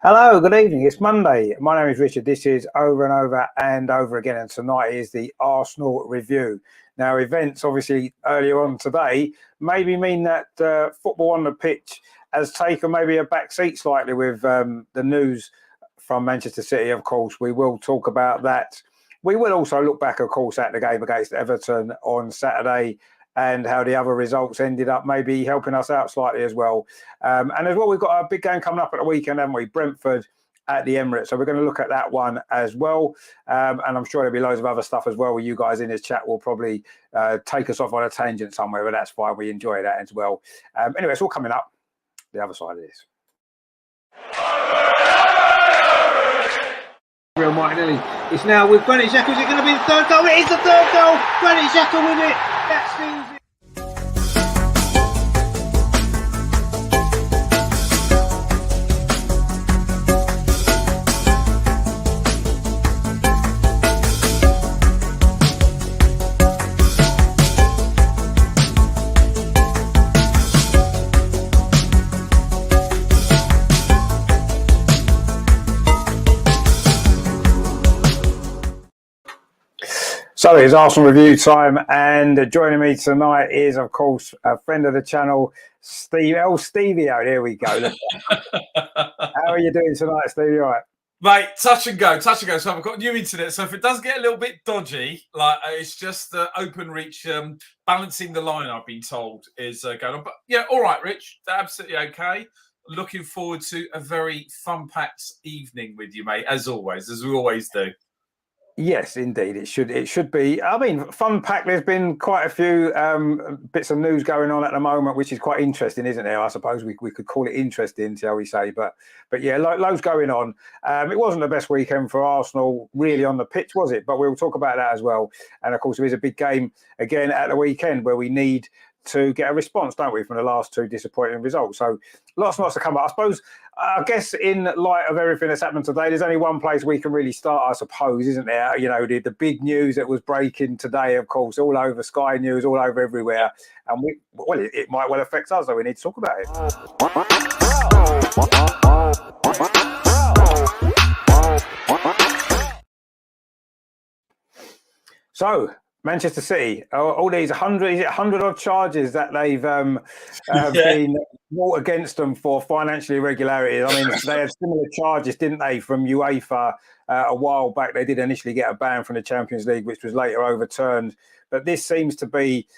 Hello, good evening. It's Monday. My name is Richard. This is Over and Over and Over Again. And tonight is the Arsenal review. Now, events obviously earlier on today maybe mean that football on the pitch has taken maybe a back seat slightly with the news from Manchester City, of course. We will talk about that. We will also look back, of course, at the game against Everton on Saturday and how the other results ended up maybe helping us out slightly as well. And as well, we've got a big game coming up at the weekend, haven't we? Brentford at the Emirates. So we're going to look at that one as well. And I'm sure there'll be loads of other stuff as well where you guys in this chat will probably take us off on a tangent somewhere, but that's fine. We enjoy that as well. Anyway, it's all coming up the other side of this. Real Martinelli. It's now with Granit Xhaka. Is it going to be the third goal? It is the third goal. Granit Xhaka with it. That seems it. So it's Arsenal review time, and joining me tonight is, of course, a friend of the channel, Steve. Oh, Stevie, out there we go. How are you doing tonight, Stevie? All right, mate. Touch and go. So I've got new internet. So if it does get a little bit dodgy, it's just open reach, balancing the line. I've been told is going on. But yeah, all right, Rich. Absolutely okay. Looking forward to a very fun-packed evening with you, mate. As always, as we always do. Yes, indeed, it should be. I mean, fun pack. There's been quite a few bits of news going on at the moment, which is quite interesting, isn't there? I suppose we could call it interesting, shall we say? But yeah, loads going on. It wasn't the best weekend for Arsenal, really, on the pitch, was it? But we'll talk about that as well. And of course, there is a big game again at the weekend where we need to get a response, don't we, from the last two disappointing results? So lots and lots to come up. I guess in light of everything that's happened today, there's only one place we can really start, I suppose, isn't there? You know, the big news that was breaking today, of course, all over Sky News, all over everywhere. And it might well affect us, so we need to talk about it. So, Manchester City, all these 100 odd charges that they've been brought against them for financial irregularities. I mean, they had similar charges, didn't they, from UEFA a while back? They did initially get a ban from the Champions League, which was later overturned. But this seems to be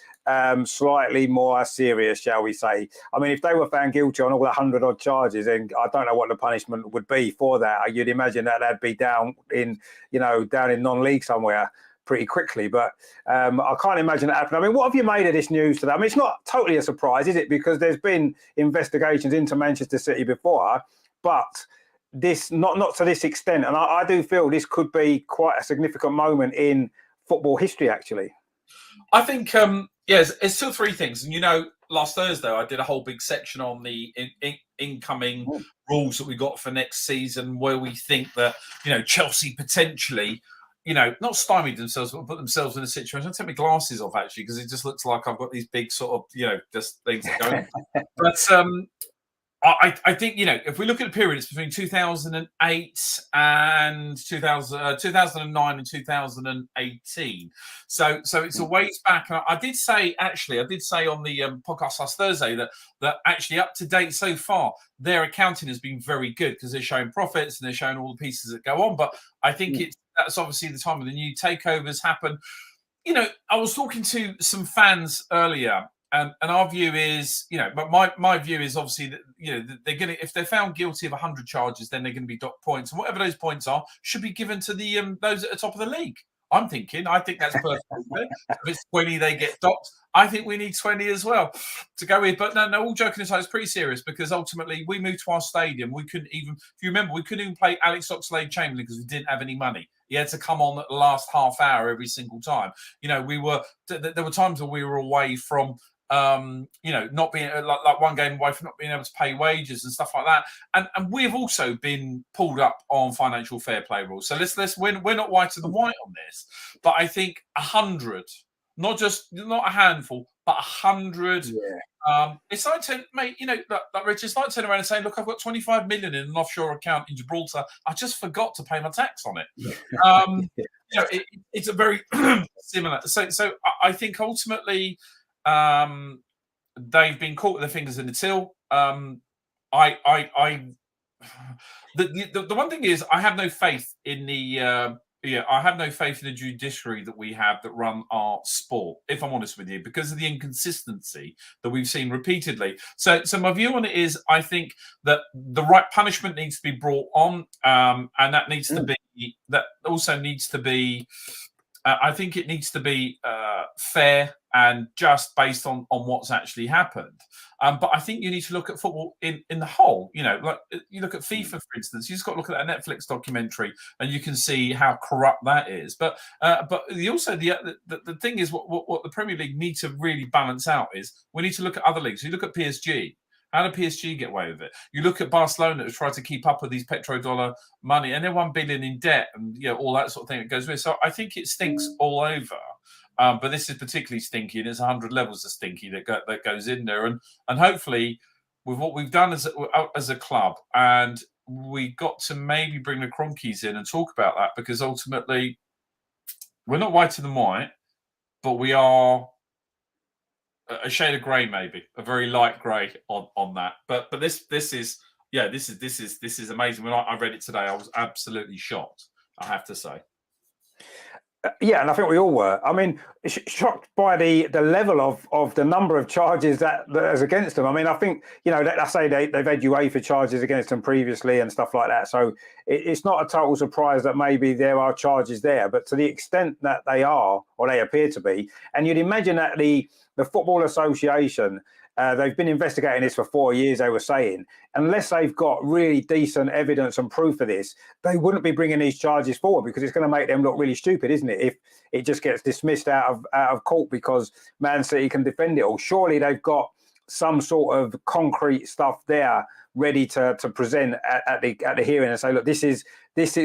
slightly more serious, shall we say. I mean, if they were found guilty on all 100 odd charges, then I don't know what the punishment would be for that. You'd imagine that they'd be down in non-league somewhere pretty quickly, but I can't imagine that happening. I mean, what have you made of this news today? I mean, it's not totally a surprise, is it? Because there's been investigations into Manchester City before, but this not to this extent. And I do feel this could be quite a significant moment in football history, actually. I think, yes, it's still three things. And, last Thursday, I did a whole big section on the incoming rules that we got for next season, where we think that, Chelsea potentially not stymied themselves, but put themselves in a situation. I'll take my glasses off, actually, because it just looks like I've got these big sort of, just things going. But I think, if we look at the period, it's between 2008 and 2009 and 2018. So it's a ways back. I did say on the podcast last Thursday that actually up to date so far, their accounting has been very good because they're showing profits and they're showing all the pieces that go on. But I think that's obviously the time when the new takeovers happen. I was talking to some fans earlier, and our view is, but my view is obviously that, they're going to, if they're found guilty of 100 charges, then they're going to be docked points, and whatever those points are should be given to the those at the top of the league. I think that's perfectly fair. If it's 20, they get docked. I think we need 20 as well to go with. But no, all joking aside, it's pretty serious because ultimately we moved to our stadium. We couldn't even, if you remember, we couldn't even play Alex Oxlade-Chamberlain because we didn't have any money. He had to come on at the last half hour every single time. There were times where we were away from not being like one game away from not being able to pay wages and stuff like that. And we've also been pulled up on financial fair play rules. So we're not whiter than white on this. But I think 100 not a handful, but 100. It's like mate, like Rich, it's like turning around and saying, look, I've got 25 million in an offshore account in Gibraltar. I just forgot to pay my tax on it. It's a very similar. So I think ultimately they've been caught with their fingers in the till. The one thing is, I have no faith in I have no faith in the judiciary that we have that run our sport, if I'm honest with you, because of the inconsistency that we've seen repeatedly. So my view on it is, I think that the right punishment needs to be brought on, and that needs to be, that also needs to be, I think it needs to be fair and just based on what's actually happened. But I think you need to look at football in the whole. Like you look at FIFA, for instance. You just got to look at that Netflix documentary, and you can see how corrupt that is. But the thing is, what the Premier League need to really balance out is, we need to look at other leagues. You look at PSG. How did PSG get away with it? You look at Barcelona, who try to keep up with these petrodollar money, and they're 1 billion in debt, and all that sort of thing that goes with. So I think it stinks all over. But this is particularly stinky, and there's 100 levels of stinky that goes in there. And hopefully, with what we've done as a club, and we got to maybe bring the Cronkies in and talk about that, because ultimately, we're not whiter than white, but we are a shade of grey, maybe a very light grey on that. But this is amazing. When I read it today, I was absolutely shocked, I have to say. Yeah, and I think we all were. I mean, shocked by the level of the number of charges that is against them. I mean, I think, I say they've had UEFA charges against them previously and stuff like that. So it's not a total surprise that maybe there are charges there. But to the extent that they are, or they appear to be, and you'd imagine that the Football Association, they've been investigating this for 4 years, they were saying. Unless they've got really decent evidence and proof of this, they wouldn't be bringing these charges forward, because it's going to make them look really stupid, isn't it? If it just gets dismissed out of court because Man City can defend it all. Surely they've got some sort of concrete stuff there ready to present at the hearing and say, look, this is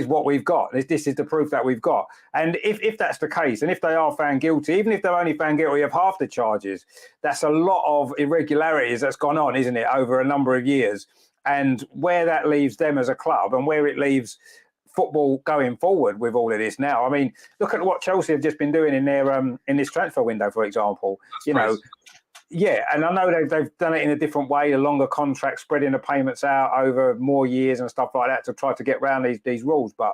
what we've got. This is the proof that we've got. And if that's the case, and if they are found guilty, even if they're only found guilty of half the charges, that's a lot of irregularities that's gone on, isn't it, over a number of years. And where that leaves them as a club, and where it leaves football going forward with all of this now. I mean, look at what Chelsea have just been doing in their in this transfer window, for example. Yeah, and I know they've done it in a different way, a longer contract, spreading the payments out over more years and stuff like that to try to get around these rules. But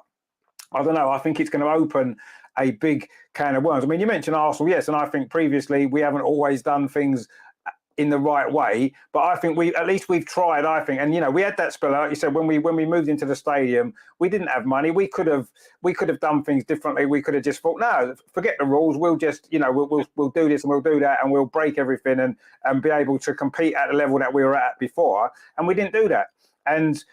I don't know. I think it's going to open a big can of worms. I mean, you mentioned Arsenal, yes, and I think previously we haven't always done things in the right way, but I think we've tried, I think. And we had that spell, like you said, when we moved into the stadium, we didn't have money. We could have done things differently. We could have just thought, no, forget the rules, we'll just we'll do this and we'll do that, and we'll break everything and be able to compete at the level that we were at before. And we didn't do that. And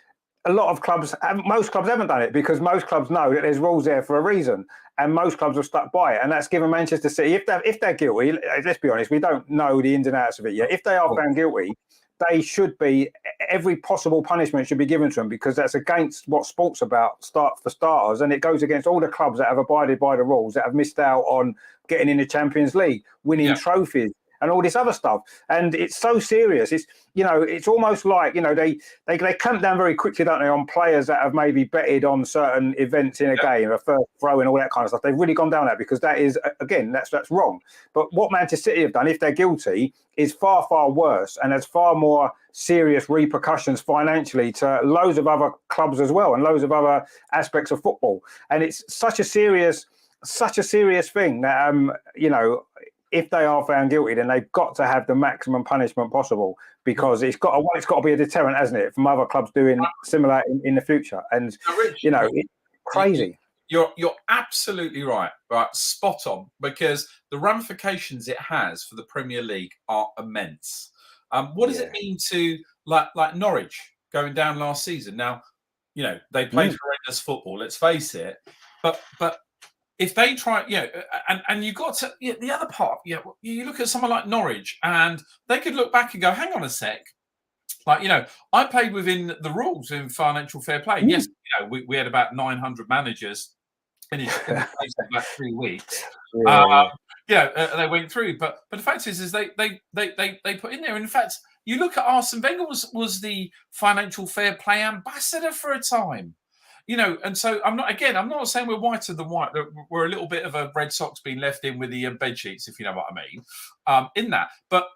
most clubs haven't done it, because most clubs know that there's rules there for a reason, and most clubs have stuck by it. And that's given Manchester City, if they're guilty, let's be honest, we don't know the ins and outs of it yet. If they are found guilty, they should be, every possible punishment should be given to them, because that's against what sport's about, for starters, and it goes against all the clubs that have abided by the rules, that have missed out on getting in the Champions League, winning trophies, and all this other stuff. And it's so serious. It's almost like, they clamp down very quickly, don't they, on players that have maybe betted on certain events in a game, a first throw and all that kind of stuff. They've really gone down that, because that is, again, that's wrong. But what Manchester City have done, if they're guilty, is far, far worse, and has far more serious repercussions financially to loads of other clubs as well, and loads of other aspects of football. And it's such a serious thing that, if they are found guilty, then they've got to have the maximum punishment possible, because it's got to be a deterrent, hasn't it, from other clubs doing similar in the future. And it's crazy. You're absolutely right, spot on, because the ramifications it has for the Premier League are immense. What does it mean to like Norwich going down last season? Now, they played horrendous football. Let's face it, but if they try, and you got to the other part, you look at someone like Norwich, and they could look back and go, "Hang on a sec, I played within the rules in financial fair play." Yes, we had about 900 managers in about 3 weeks. they went through. But the fact is they put in there. In fact, you look at Arsene Wenger was the financial fair play ambassador for a time. And so I'm not saying we're whiter than white. We're a little bit of a Red Sox being left in with the bed sheets, if you know what I mean, in that. But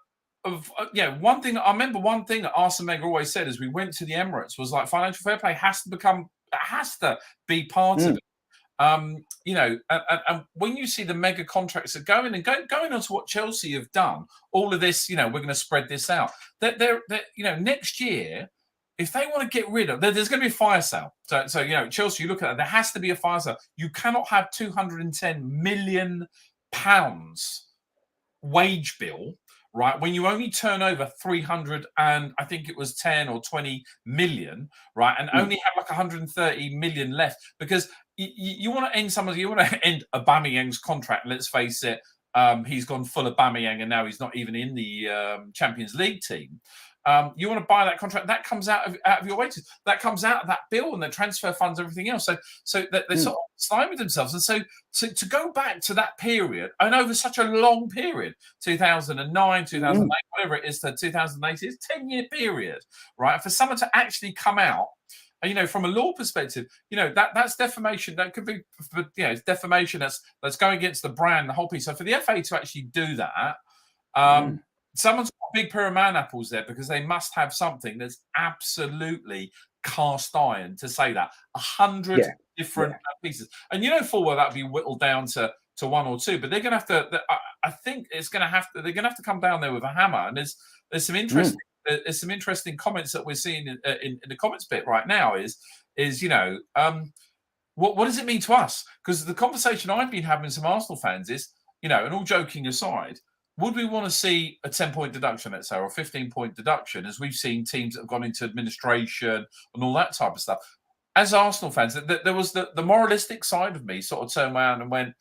one thing that Arsene Wenger always said as we went to the Emirates was like financial fair play has to be part of it. And when you see the mega contracts that go in and going on to what Chelsea have done, all of this, we're going to spread this out. They're next year, if they want to get rid of, there's going to be a fire sale. So Chelsea, you look at that, there has to be a fire sale. You cannot have £210 million wage bill, right? When you only turn over 300 and I think it was 10 or 20 million, right? And only have like 130 million left because you want to end Aubameyang's contract. Let's face it, he's gone full Aubameyang and now he's not even in the Champions League team. You want to buy that contract that comes out of your wages, that comes out of that bill and the transfer funds, everything else. So they sort of slime with themselves. And so to go back to that period and over such a long period, 2009, 2008, whatever it is to 2008, it's a 10-year period, right? For someone to actually come out, from a law perspective, that's defamation. That could be, it's defamation that's going against the brand, the whole piece. So for the FA to actually do that, someone's got a big pair of man apples there because they must have something that's absolutely cast iron to say that 100 different pieces. And full well that'd be whittled down to one or two, but they're going to have to. I think it's going to have to. They're going to have to come down there with a hammer. And there's some interesting. There's some interesting comments that we're seeing in the comments bit right now. What does it mean to us? Because the conversation I've been having with some Arsenal fans is, and all joking aside, would we want to see a 10-point deduction, let's say, or a 15-point deduction, as we've seen teams that have gone into administration and all that type of stuff? As Arsenal fans, there was the moralistic side of me sort of turned around and went,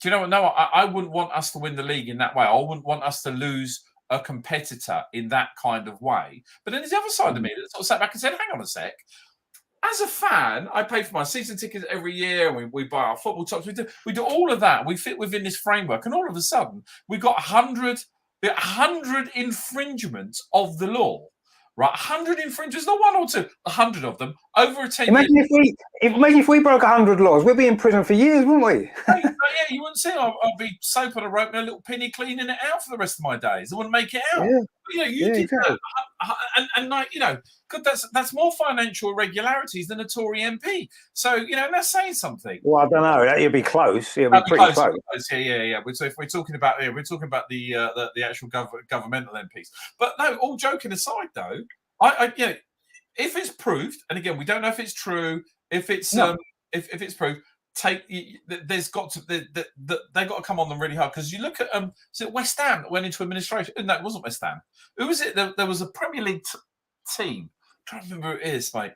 do you know what? No, I wouldn't want us to win the league in that way. I wouldn't want us to lose a competitor in that kind of way. But then there's the other side of me that sort of sat back and said, hang on a sec. As a fan, I pay for my season tickets every year. We buy our football tops. We do all of that. We fit within this framework. And all of a sudden, we've got 100 infringements of the law. Right, 100 infringements, not one or two, 100 of them over a 10 years. Imagine if we broke 100 laws, we'd be in prison for years, wouldn't we? You wouldn't see. I'd be soap on a rope and a little penny cleaning it out for the rest of my days. I wouldn't make it out. You did that, and good. That's more financial irregularities than a Tory MP. So that's saying something. Well, I don't know. You'd be close. You'd be pretty close. Yeah. So if we're talking about the actual governmental MPs. But no, all joking aside, though, I if it's proved, and again, we don't know if it's true. If it's if it's proved. There's got to they got to come on them really hard because you look at is it West Ham that went into administration? No, it wasn't West Ham. Who was it? There was a Premier League team. I'm trying to remember who it is. Mate,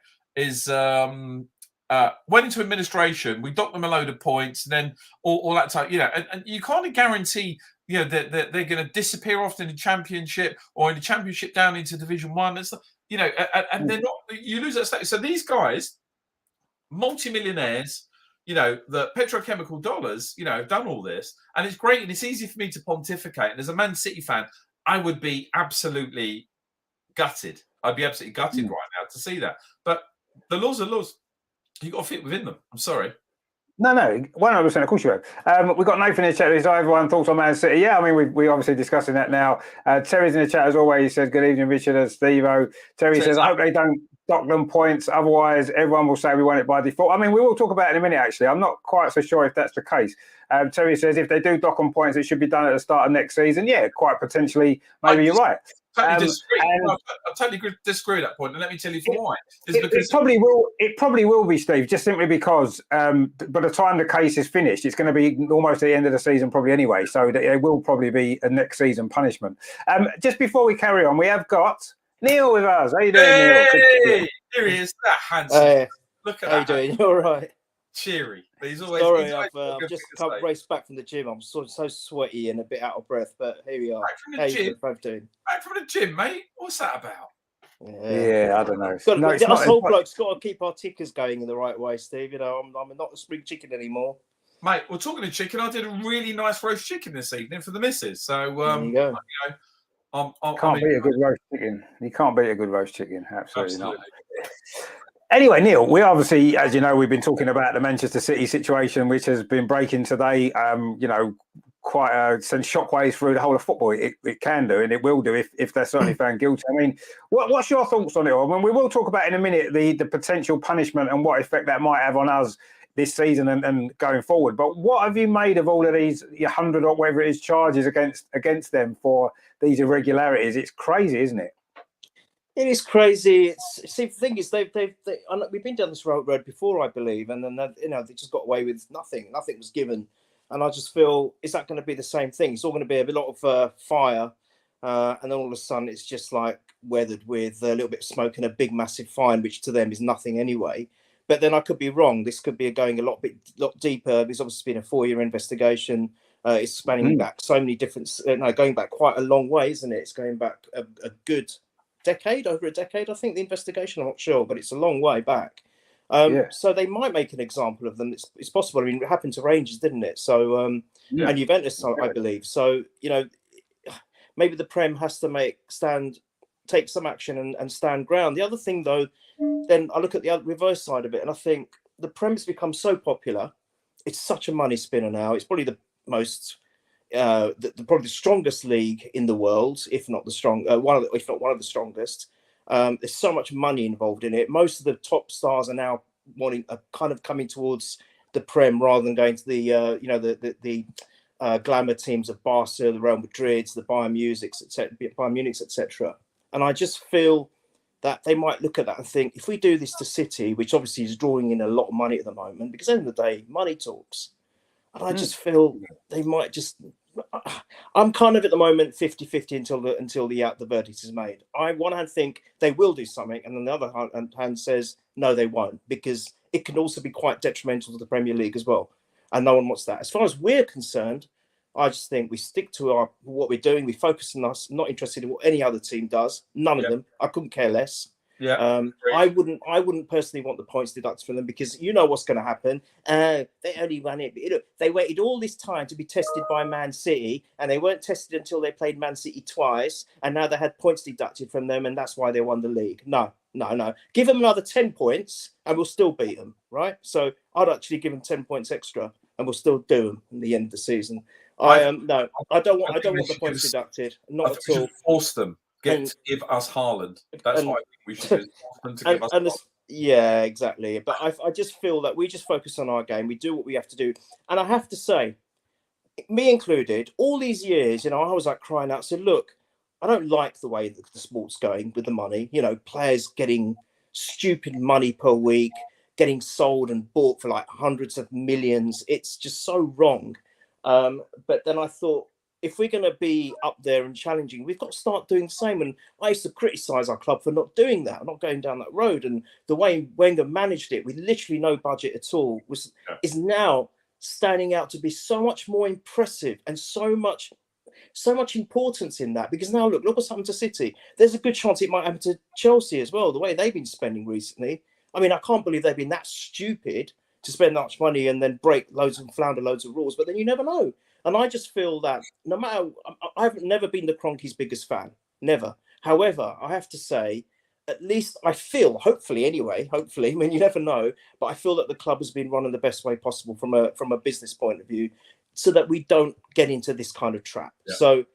went into administration. We docked them a load of points, and then all that type. And you can't guarantee that they're going to disappear off in the Championship or in the Championship down into Division 1. It's and they're not. You lose that status. So these guys, multimillionaires. The petrochemical dollars, have done all this. And it's great and it's easy for me to pontificate. And as a Man City fan, I would be absolutely gutted. I'd be absolutely gutted right now to see that. But the laws are laws. You've got to fit within them. I'm sorry. No, 100%. Of course you have. We've got Nathan in the chat. Is everyone thoughts on Man City? Yeah, I mean, we're obviously discussing that now. Terry's in the chat as always. He says, good evening, Richard and Steve-O. Terry says, I hope they don't dock them points. Otherwise, everyone will say we want it by default. I mean, we will talk about it in a minute, actually. I'm not quite so sure if that's the case. Terry says, if they do dock them points, it should be done at the start of next season. Yeah, quite potentially. Maybe you're right. I totally disagree with that point, and let me tell you why. It probably will be, Steve, just simply because by the time the case is finished, it's going to be almost the end of the season probably anyway, so it will probably be a next season punishment. Just before we carry on, we have got Neil with us. How you doing, Neil? Here he is, that handsome. Look at that. How you doing? All right. Cheery. He's always. Sorry, I've just come raced back from the gym. I'm so sweaty and a bit out of breath, but here we are. Back from the gym. Back from the gym, mate. What's that about? Yeah, I don't know. Us whole blokes got to keep our tickers going in the right way, Steve. I'm not a spring chicken anymore. Mate, we're talking to chicken. I did a really nice roast chicken this evening for the missus. So, There you go. Can't beat a good roast chicken. You can't beat a good roast chicken. Absolutely not. Anyway, Neil, we obviously, as you know, we've been talking about the Manchester City situation, which has been breaking today. Quite send shockwaves through the whole of football. It can do, and it will do if they're certainly found guilty. I mean, what's your thoughts on it? I mean, we will talk about in a minute the potential punishment and what effect that might have on us this season and going forward. But what have you made of all of these 100 or whatever it is charges against them for these irregularities? It's crazy, isn't it? It is crazy. The thing is, we've been down this road before, I believe, and then they just got away with nothing. Nothing was given, and I just feel, is that going to be the same thing? It's all going to be a lot of fire, and then all of a sudden it's just like weathered with a little bit of smoke and a big massive fine, which to them is nothing anyway. But then I could be wrong. This could be going a lot deeper. There's obviously been a 4-year investigation. It's spanning back so many different, going back quite a long way, isn't it? It's going back a good decade, over a decade, I think, the investigation. I'm not sure, but it's a long way back. So they might make an example of them. It's possible. I mean, it happened to Rangers, didn't it? So, and Juventus, I believe. So, maybe the Prem has to take some action and stand ground. The other thing, though, then I look at the other reverse side of it, and I think the Prem has become so popular. It's such a money spinner now. It's probably the most, probably the strongest league in the world, if not the if not one of the strongest. There's so much money involved in it. Most of the top stars are now kind of coming towards the Prem rather than going to the glamour teams of Barca, the Real Madrids, the Bayern Munichs, etc. And I just feel that they might look at that and think, if we do this to City, which obviously is drawing in a lot of money at the moment, because at the end of the day, money talks. And I just feel they might just... I'm kind of at the moment 50-50 until the verdict is made. I one hand think they will do something, and on the other hand says no, they won't, because it can also be quite detrimental to the Premier League as well, and no one wants that. As far as we're concerned, I just think we stick to what we're doing. We focus on us. Not interested in what any other team does. None of them. I couldn't care less. Yeah, I wouldn't personally want the points deducted from them, because you know what's going to happen. They only ran it. They waited all this time to be tested by Man City, and they weren't tested until they played Man City twice, and now they had points deducted from them, and that's why they won the league. No. Give them another 10 points, and we'll still beat them, right? So I'd actually give them 10 points extra, and we'll still do them in the end of the season. I don't want the points deducted. Not at all. Force them. Give us Haaland. That's what I think we should do. Force them to give us. Yeah, exactly. But I just feel that we just focus on our game. We do what we have to do. And I have to say, me included, all these years, I was like crying out, said, look, I don't like the way that the sport's going with the money. Players getting stupid money per week, getting sold and bought for like hundreds of millions. It's just so wrong. But then I thought, if we're going to be up there and challenging, we've got to start doing the same. And I used to criticise our club for not doing that, not going down that road. And the way Wenger managed it with literally no budget at all is now standing out to be so much more impressive, and so much importance in that. Because now look what's happened to City. There's a good chance it might happen to Chelsea as well, the way they've been spending recently. I mean, I can't believe they've been that stupid to spend that much money and then flounder loads of rules, but then you never know. And I just feel that no matter, I've never been the Kroenke's biggest fan, never. However, I have to say, at least I feel, hopefully, I mean, you never know, but I feel that the club has been run in the best way possible from a business point of view, so that we don't get into this kind of trap. Yeah. So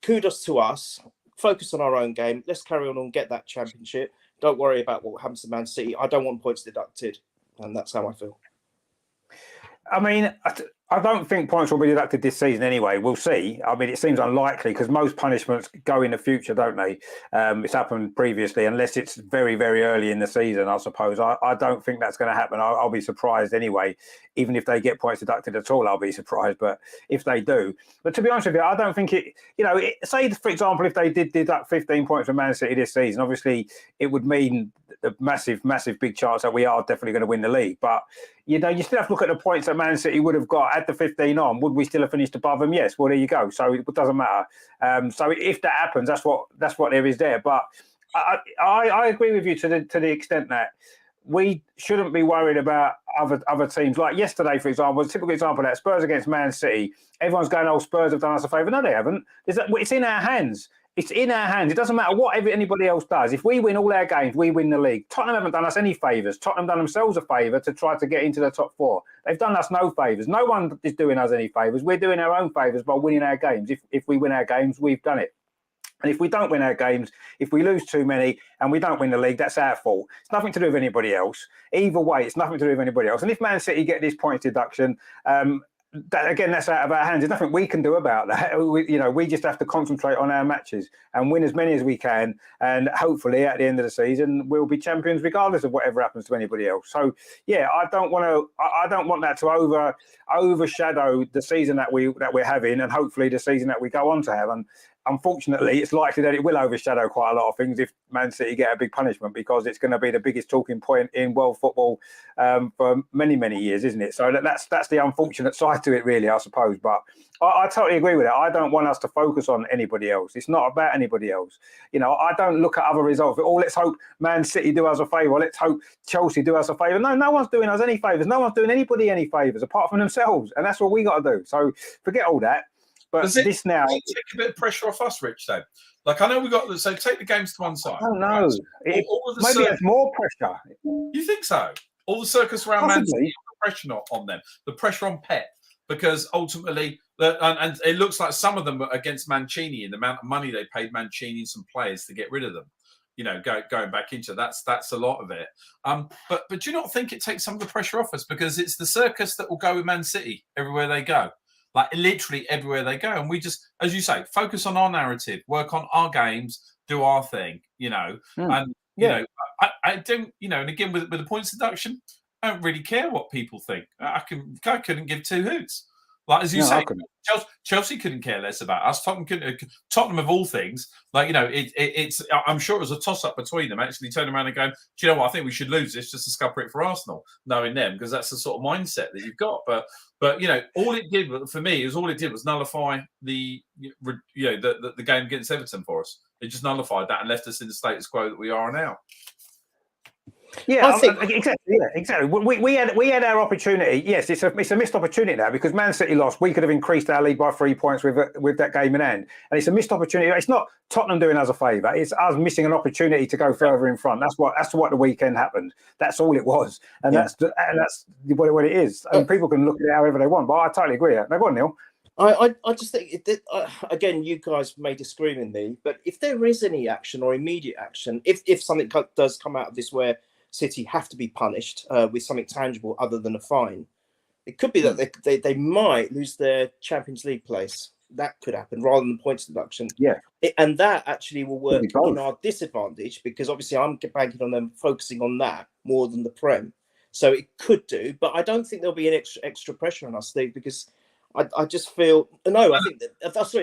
kudos to us. Focus on our own game. Let's carry on and get that championship. Don't worry about what happens to Man City. I don't want points deducted. And that's how I feel. I mean, I don't think points will be deducted this season anyway. We'll see. I mean, it seems unlikely, because most punishments go in the future, don't they? It's happened previously, unless it's very, very early in the season, I suppose. I don't think that's going to happen. I'll be surprised anyway. Even if they get points deducted at all, I'll be surprised. But if they do. But to be honest with you, I don't think say, for example, if they did deduct 15 points from Man City this season, obviously it would mean a massive, massive big chance that we are definitely going to win the league. But, you still have to look at the points that Man City would have got at the 15 on. Would we still have finished above them? Yes. Well, there you go. So it doesn't matter. So if that happens, that's what there is there. But I agree with you to the extent that we shouldn't be worried about other teams. Like yesterday, for example, was a typical example of that. Spurs against Man City. Everyone's going, "Oh, Spurs have done us a favour." No, they haven't. It's in our hands. It's in our hands. It doesn't matter what anybody else does. If we win all our games, we win the league. Tottenham haven't done us any favours. Tottenham done themselves a favour to try to get into the top 4. They've done us no favours. No one is doing us any favours. We're doing our own favours by winning our games. If we win our games, we've done it. And if we don't win our games, if we lose too many and we don't win the league, that's our fault. It's nothing to do with anybody else. Either way, it's nothing to do with anybody else. And if Man City get this points deduction, that's out of our hands. There's nothing we can do about that. We just have to concentrate on our matches and win as many as we can. And hopefully, at the end of the season, we'll be champions regardless of whatever happens to anybody else. So, yeah, I don't want that to overshadow the season that we're having, and hopefully the season that we go on to have. And unfortunately, it's likely that it will overshadow quite a lot of things if Man City get a big punishment, because it's going to be the biggest talking point in world football for many, many years, isn't it? So that's the unfortunate side to it, really, I suppose. But I totally agree with it. I don't want us to focus on anybody else. It's not about anybody else. I don't look at other results. Let's hope Man City do us a favour. Let's hope Chelsea do us a favour. No one's doing us any favours. No one's doing anybody any favours apart from themselves. And that's what we got to do. So forget all that. But does it take a bit of pressure off us, Rich, though? Like, I know so take the games to one side. Oh, no. Right? Maybe it's more pressure. You think so? All the circus around Man City, the pressure not on them. The pressure on Pep, because ultimately, and it looks like some of them are against Mancini and the amount of money they paid Mancini and some players to get rid of them. Going back into that's a lot of it. But do you not think it takes some of the pressure off us? Because it's the circus that will go with Man City everywhere they go. Like literally everywhere they go. And we just, as you say, focus on our narrative, work on our games, do our thing, And, I don't, and again, with the points deduction, I don't really care what people think. I couldn't give 2 hoots. Like, as you say, Chelsea couldn't care less about us. Tottenham of all things, it's. I'm sure it was a toss-up between them. Actually, turning around and going, do you know what? I think we should lose this just to scupper it for Arsenal, knowing them, because that's the sort of mindset that you've got. But all it did for me was nullify the game against Everton for us. It just nullified that and left us in the status quo that we are now. Yeah, I think exactly. Yeah, exactly. We had our opportunity. Yes, it's a missed opportunity now, because Man City lost. We could have increased our lead by 3 points with that game in hand, and it's a missed opportunity. It's not Tottenham doing us a favour. It's us missing an opportunity to go further in front. That's what the weekend happened. That's all it was, and that's what it is. And people can look at it however they want, but I totally agree. Now, go on, Neil. I just think, again, you guys may disagree with me, but if there is any action or immediate action, if something does come out of this where City have to be punished with something tangible other than a fine, it could be that they might lose their Champions League place. That could happen rather than points deduction. Yeah, and that actually will work in our disadvantage, because obviously I'm banking on them focusing on that more than the Prem. So it could do, but I don't think there'll be an extra pressure on us, Steve, because I just feel I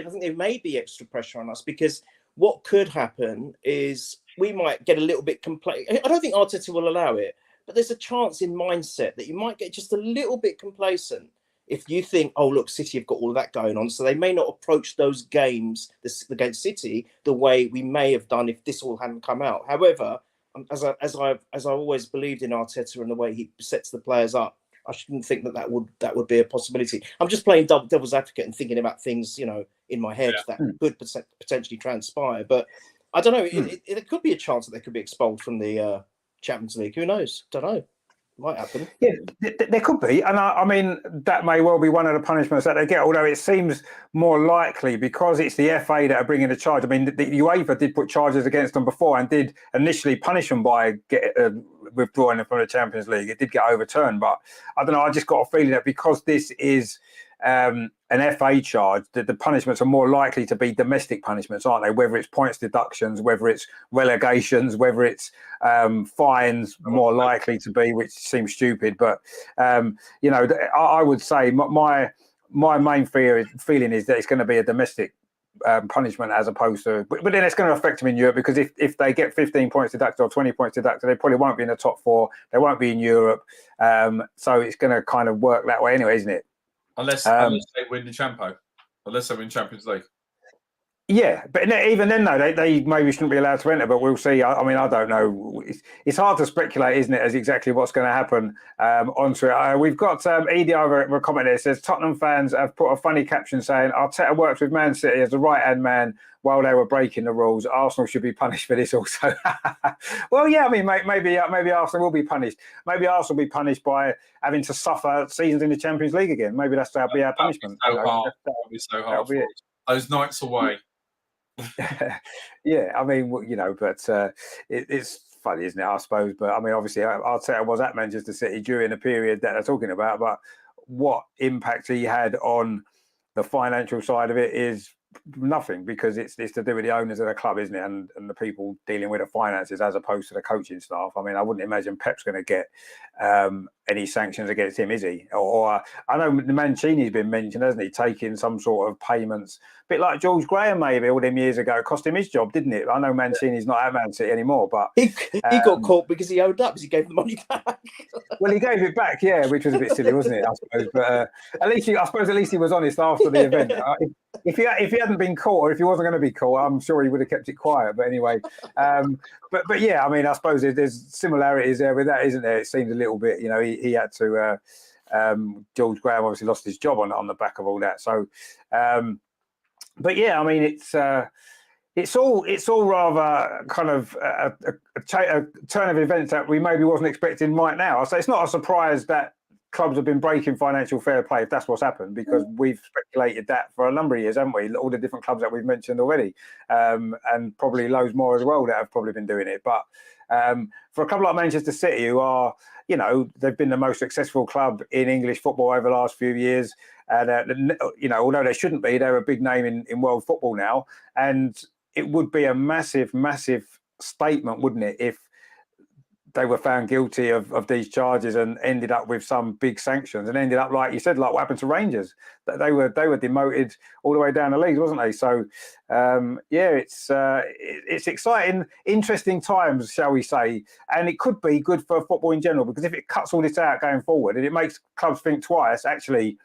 think there may be extra pressure on us, because what could happen is we might get a little bit complacent. I don't think Arteta will allow it, but there's a chance in mindset that you might get just a little bit complacent if you think, oh, look, City have got all of that going on, so they may not approach those games against City the way we may have done if this all hadn't come out. However, as I've always believed in Arteta and the way he sets the players up, I shouldn't think that would be a possibility. I'm just playing devil's advocate and thinking about things, in my head that could potentially transpire. But I don't know. It could be a chance that they could be expelled from the Champions League. Who knows? Don't know. Might happen. Yeah, there could be. And I mean, that may well be one of the punishments that they get, although it seems more likely because it's the FA that are bringing the charge. I mean, the UEFA did put charges against them before and did initially punish them by withdrawing them from the Champions League. It did get overturned. But I don't know, I just got a feeling that because this is an FA charge, that the punishments are more likely to be domestic punishments, aren't they? Whether it's points deductions, whether it's relegations, whether it's fines, more likely to be, which seems stupid. But I would say my main feeling is that it's going to be a domestic punishment as opposed to, but then it's going to affect them in Europe, because if they get 15 points deducted or 20 points deducted, they probably won't be in the top 4. They won't be in Europe. So it's going to kind of work that way anyway, isn't it? Unless they win the Champions League. Yeah, but even then, though, they maybe shouldn't be allowed to enter, but we'll see. I mean, I don't know. It's hard to speculate, isn't it, as exactly what's going to happen onto it. We've got Edie over a comment there. It says, Tottenham fans have put a funny caption saying, Arteta worked with Man City as the right-hand man while they were breaking the rules. Arsenal should be punished for this also. Well, yeah, I mean, maybe Arsenal will be punished. Maybe Arsenal will be punished by having to suffer seasons in the Champions League again. Maybe that'll be our punishment. That'll be so hard for us. Those nights away. Yeah, I mean, but it's funny, isn't it? I suppose. But I mean, obviously, Arteta was at Manchester City during the period that they're talking about. But what impact he had on the financial side of it is nothing, because it's to do with the owners of the club, isn't it? And the people dealing with the finances as opposed to the coaching staff. I mean, I wouldn't imagine Pep's going to get any sanctions against him, is he? Or I know Mancini's been mentioned, hasn't he? Taking some sort of payments, a bit like George Graham maybe all them years ago. It cost him his job, didn't it? I know Mancini's not at Man City anymore, but he got caught because he owed up, because he gave the money back. Well, he gave it back, yeah, which was a bit silly, wasn't it? I suppose, but at least he was honest after the event. If he hadn't been caught, or if he wasn't going to be caught, I'm sure he would have kept it quiet. But anyway, but yeah, I mean, I suppose there's similarities there with that, isn't there? It seems a little bit, he had to. George Graham obviously lost his job on the back of all that. So, but yeah, I mean, it's all rather kind of a turn of events that we maybe wasn't expecting right now. So it's not a surprise that clubs have been breaking financial fair play if that's what's happened, because we've speculated that for a number of years, haven't we? All the different clubs that we've mentioned already, and probably loads more as well that have probably been doing it. But for a club like Manchester City, who are, they've been the most successful club in English football over the last few years, and although they shouldn't be, they're a big name in world football now, and it would be a massive, massive statement, wouldn't it, if they were found guilty of these charges and ended up with some big sanctions, and ended up, like you said, like what happened to Rangers, that they were demoted all the way down the leagues, wasn't they? So yeah, it's exciting, interesting times, shall we say, and it could be good for football in general, because if it cuts all this out going forward and it makes clubs think twice, actually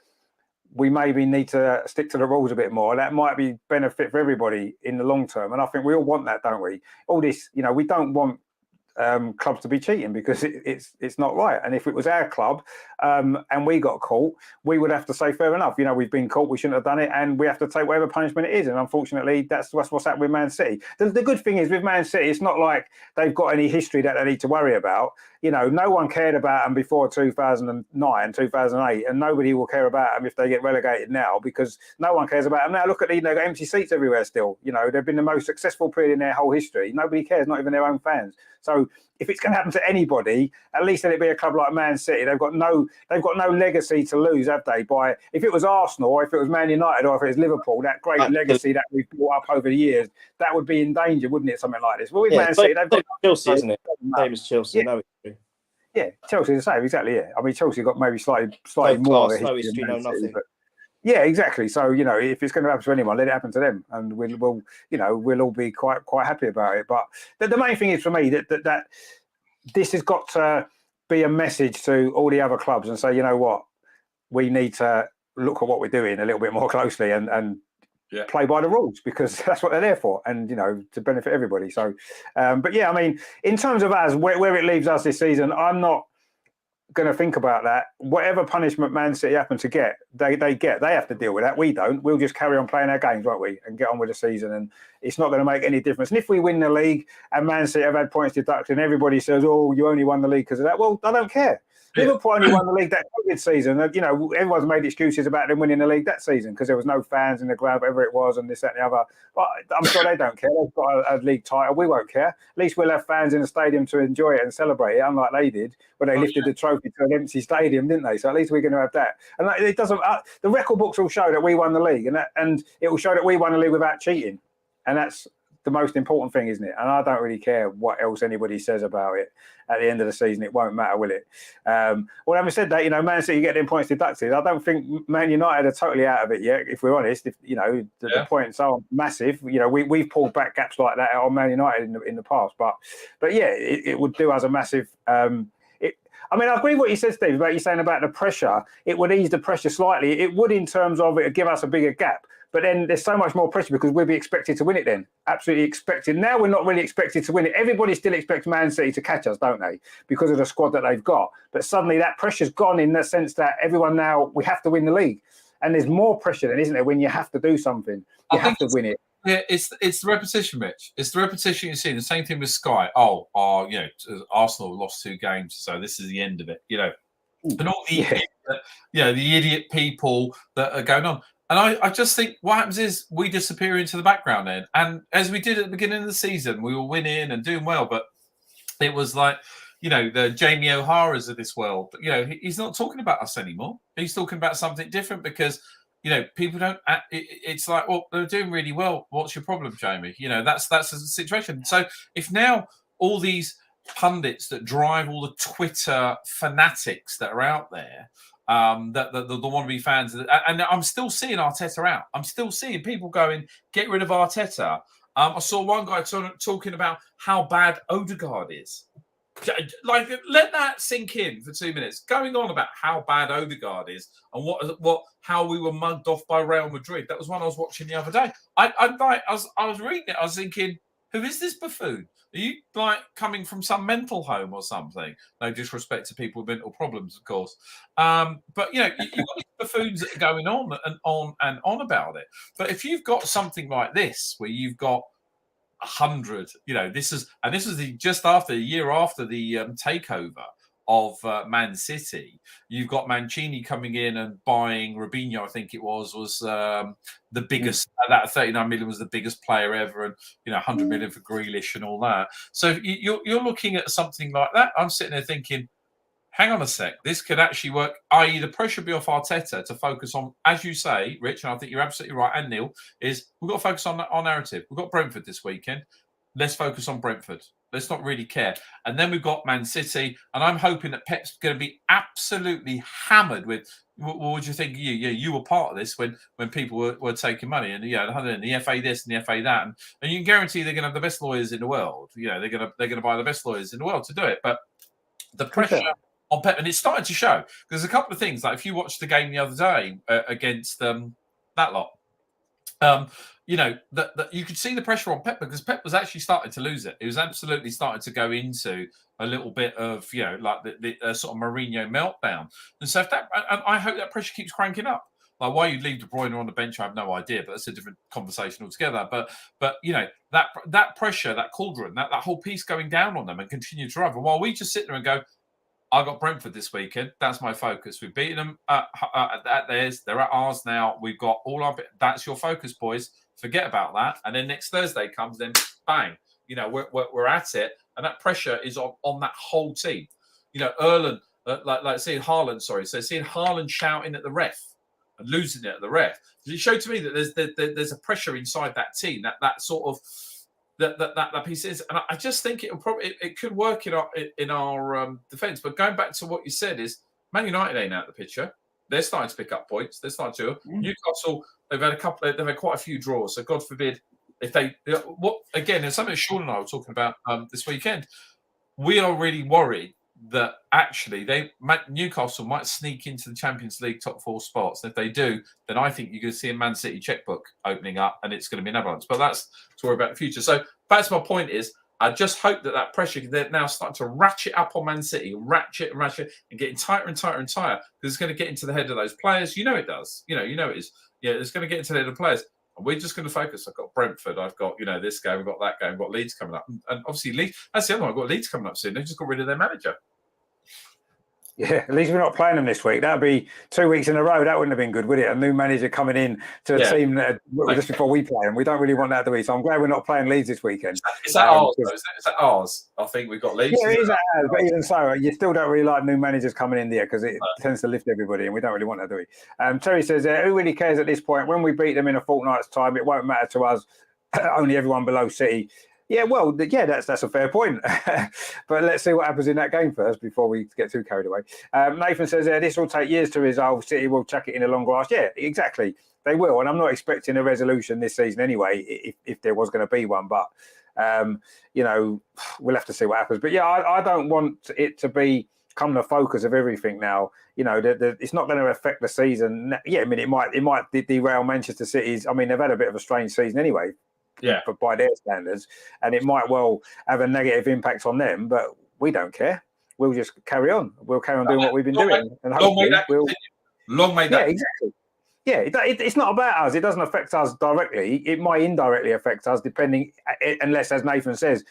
we maybe need to stick to the rules a bit more. That might be benefit for everybody in the long term, and I think we all want that, don't we? All this, we don't want clubs to be cheating, because it's not right. And if it was our club and we got caught, we would have to say, fair enough, we've been caught, we shouldn't have done it, and we have to take whatever punishment it is. And unfortunately, that's what's happened with Man City. The good thing is with Man City, it's not like they've got any history that they need to worry about. No one cared about them before 2009, 2008, and nobody will care about them if they get relegated now, because no one cares about them now. Look at they've got empty seats everywhere still. They've been the most successful period in their whole history. Nobody cares, not even their own fans. So if it's going to happen to anybody, at least let it be a club like Man City. They've got no legacy to lose, have they? By if it was Arsenal, or if it was Man United, or if it was Liverpool, that great legacy that we've built up over the years, that would be in danger, wouldn't it? Something like this. Well, with Man City, they've got Chelsea, isn't it? Same as Chelsea. Yeah. No, yeah, Chelsea the same, exactly. Yeah, I mean, Chelsea got maybe slightly no more class, of a no history, history, no nothing. but yeah, exactly. So if it's going to happen to anyone, let it happen to them, and we'll all be quite happy about it. But the main thing is for me that this has got to be a message to all the other clubs and say, what, we need to look at what we're doing a little bit more closely and play by the rules, because that's what they're there for, and to benefit everybody. So, but yeah, I mean, in terms of us, where it leaves us this season, I'm not going to think about that. Whatever punishment Man City happen to get, they have to deal with that. We don't. We'll just carry on playing our games, won't we, and get on with the season. And it's not going to make any difference. And if we win the league and Man City have had points deducted, and everybody says, "Oh, you only won the league because of that," well, I don't care. Liverpool only won the league that COVID season. Everyone's made excuses about them winning the league that season because there was no fans in the ground, whatever it was, and this, that, and the other. But I'm sure they don't care. They've got a league title. We won't care. At least we'll have fans in the stadium to enjoy it and celebrate it, unlike they did when they lifted the trophy to an empty stadium, didn't they? So at least we're going to have that. And it doesn't. The record books will show that we won the league, and it will show that we won the league without cheating, and that's the most important thing, isn't it? And I don't really care what else anybody says about it. At the end of the season, it won't matter, will it? Well, having said that, Man City get them points deducted. I don't think Man United are totally out of it yet, if we're honest. If the points are massive, we've pulled back gaps like that on Man United in the past. But yeah, it would do us a massive. I mean, I agree with what you said, Steve, about you saying about the pressure. It would ease the pressure slightly. It would, in terms of it, give us a bigger gap. But then there's so much more pressure because we'll be expected to win it then. Absolutely expected. Now we're not really expected to win it. Everybody still expects Man City to catch us, don't they? Because of the squad that they've got. But suddenly that pressure's gone in the sense that everyone now, we have to win the league. And there's more pressure then, isn't there, when you have to do something? You have to win it. Yeah, it's the repetition, Rich. It's the repetition you see. The same thing with Sky. Arsenal lost 2 games, so this is the end of it. And all the the idiot people that are going on. And I just think what happens is we disappear into the background then. And as we did at the beginning of the season, we were winning and doing well, but it was like, the Jamie O'Hara's of this world. But, he's not talking about us anymore. He's talking about something different because, people don't. It's like, well, they're doing really well. What's your problem, Jamie? That's the situation. So if now all these pundits that drive all the Twitter fanatics that are out there, that the wannabe fans, and I'm still seeing Arteta out. I'm still seeing people going, get rid of Arteta. I saw one guy talking about how bad Odegaard is. Like, let that sink in for 2 minutes. Going on about how bad Odegaard is and how we were mugged off by Real Madrid. That was one I was watching the other day. I was reading it. I was thinking, who is this buffoon? Are you like coming from some mental home or something? No disrespect to people with mental problems, of course. But you've got these buffoons that are going on and on about it. But if you've got something like this, where you've got 100, this is just after a year after the takeover of Man City. You've got Mancini coming in and buying Robinho, I think it was the biggest. That 39 million was the biggest player ever, and 100 million for Grealish and all that. So you're looking at something like that. I'm sitting there thinking, hang on a sec, this could actually work, i.e. the pressure be off Arteta to focus on, as you say, Rich, and I think you're absolutely right, and Neil, is we've got to focus on our narrative. We've got Brentford this weekend. Let's focus on Brentford. Let's not really care. And then we've got Man City, and I'm hoping that Pep's going to be absolutely hammered with, what would you think? You were part of this when people were taking money, and the FA this and the FA that, and you can guarantee they're going to have the best lawyers in the world. They're going to buy the best lawyers in the world to do it. But the pressure on Pep, and it's starting to show. There's a couple of things, like if you watched the game the other day against that lot, that you could see the pressure on Pep, because Pep was actually starting to lose it. He was absolutely starting to go into a little bit of like the sort of Mourinho meltdown. And so and I hope that pressure keeps cranking up. Like, why you'd leave De Bruyne on the bench, I have no idea, but that's a different conversation altogether. But that pressure, that cauldron, that whole piece going down on them and continue to drive. And while we just sit there and go, I got Brentford this weekend. That's my focus. We've beaten them at theirs. They're at ours now. We've got all our. That's your focus, boys. Forget about that. And then next Thursday comes, then bang. We're at it, and that pressure is on that whole team. Erlen, like seeing Haaland. Sorry, so seeing Haaland shouting at the ref and losing it at the ref. It showed to me that there's a pressure inside that team. That sort of. That piece is, and I just think it could work in our defence. But going back to what you said, is Man United ain't out of the picture. They're starting to pick up points. They're starting to. Newcastle, they've had quite a few draws. So God forbid if they again. It's something Sean and I were talking about this weekend. We are really worried that actually Newcastle might sneak into the Champions League top 4 spots. And if they do, then I think you're going to see a Man City checkbook opening up, and it's going to be an avalanche. But that's to worry about the future. So that's my point. Is I just hope that pressure, they're now starting to ratchet up on Man City, ratchet, and getting tighter and tighter and tighter, because it's going to get into the head of those players. It does. It is. Yeah, it's going to get into the head of the players. And we're just going to focus. I've got Brentford. I've got, this game. We've got that game. We've got Leeds coming up. And obviously, Leeds, that's the other one. I've got Leeds coming up soon. They just got rid of their manager. Yeah, at least we're not playing them this week. That would be 2 weeks in a row. That wouldn't have been good, would it? A new manager coming in to a team that, just before we play them. We don't really want that to be. So I'm glad we're not playing Leeds this weekend. Is that ours? Is that ours? I think we've got Leeds. Yeah, it is ours. But even so, you still don't really like new managers coming in there, because it tends to lift everybody, and we don't really want that, do we? Terry says, who really cares at this point? When we beat them in a fortnight's time, it won't matter to us. Only everyone below City. Yeah, well, that's a fair point. But let's see what happens in that game first before we get too carried away. Nathan says, this will take years to resolve. City will chuck it in the long grass. Yeah, exactly. They will. And I'm not expecting a resolution this season anyway, if there was going to be one. But, we'll have to see what happens. But, yeah, I don't want it to be become the focus of everything now. You know, it's not going to affect the season. Yeah, I mean, it might derail Manchester City's. I mean, they've had a bit of a strange season anyway. Yeah, but by their standards, and it might well have a negative impact on them. But we don't care. We'll just carry on. We'll carry on doing what we've been doing, and hopefully long may that. Yeah, exactly. Yeah, it's not about us. It doesn't affect us directly. It might indirectly affect us, depending, unless, as Nathan says,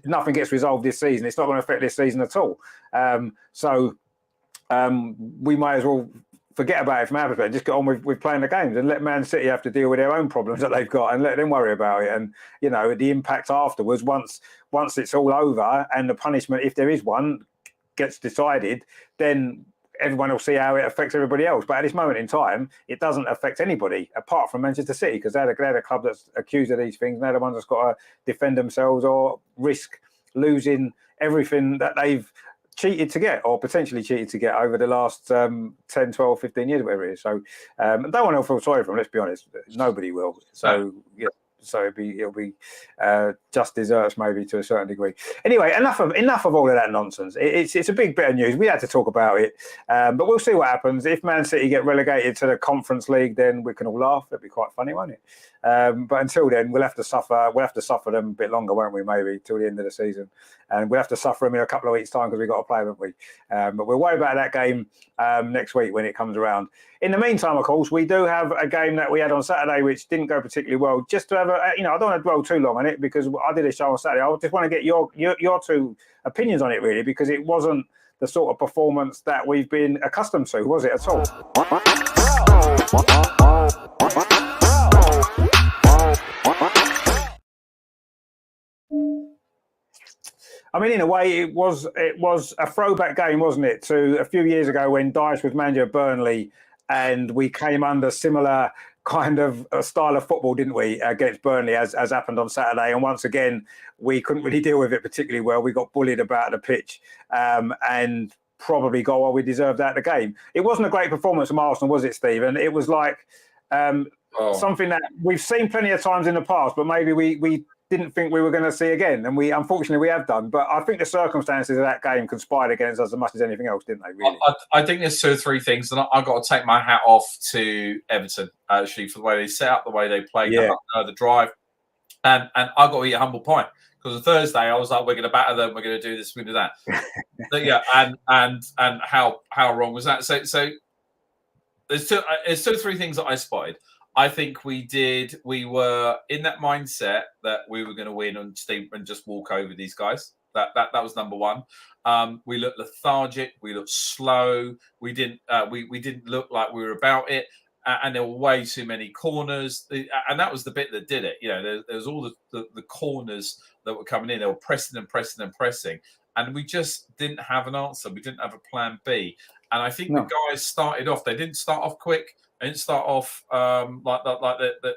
nothing gets resolved this season. It's not going to affect this season at all. So we might as well forget about it from our perspective. Just get on with playing the games and let Man City have to deal with their own problems that they've got and let them worry about it. And, you know, the impact afterwards, once it's all over and the punishment, if there is one, gets decided, then everyone will see how it affects everybody else. But at this moment in time, it doesn't affect anybody apart from Manchester City, because they're the club that's accused of these things. They're the ones that's got to defend themselves or risk losing everything that they've cheated to get or potentially cheated to get over the last 10, 12, 15 years, whatever it is. So I don't want to feel sorry for them, let's be honest. Nobody will. So, yeah. So it'll be just desserts maybe to a certain degree. Anyway, enough of all of that nonsense. It's a big bit of news. We had to talk about it, but we'll see what happens. If Man City get relegated to the Conference League, then we can all laugh. That'd be quite funny, won't it? But until then, we'll have to suffer. We'll have to suffer them a bit longer, won't we? Maybe till the end of the season, and we'll have to suffer them in a couple of weeks' time because we've got to play, haven't we? But we'll worry about that game next week when it comes around. In the meantime, of course, we do have a game that we had on Saturday which didn't go particularly well. Just to have I don't want to dwell too long on it because I did a show on Saturday. I just want to get your two opinions on it, really, because it wasn't the sort of performance that we've been accustomed to, was it at all? I mean, in a way, it was a throwback game, wasn't it, to a few years ago when Dyche was manager of Burnley, and we came under similar kind of style of football, didn't we, against Burnley, as happened on Saturday. And once again, we couldn't really deal with it particularly well. We got bullied about the pitch and probably got what we deserved out of the game. It wasn't a great performance from Arsenal, was it, Stephen? It was like something that we've seen plenty of times in the past, but maybe we didn't think we were going to see again, and unfortunately we have done. But I think the circumstances of that game conspired against us as much as anything else, didn't they? Really, I think there's two or three things, and I've got to take my hat off to Everton actually for the way they set up, the way they played the drive, and I got to eat a humble pie because on Thursday I was like, we're going to batter them, we're going to do this, we're going to do that. But yeah, and how wrong was that? So there's two or three things that I spotted. I think we were in that mindset that we were going to win and just walk over these guys. That was number one. We looked lethargic. We looked slow. We didn't look like we were about it. And there were way too many corners. And that was the bit that did it. You know, there was all the corners that were coming in. They were pressing and pressing and pressing. And we just didn't have an answer. We didn't have a plan B. And I think the guys started off. They didn't start off quick. They didn't start off like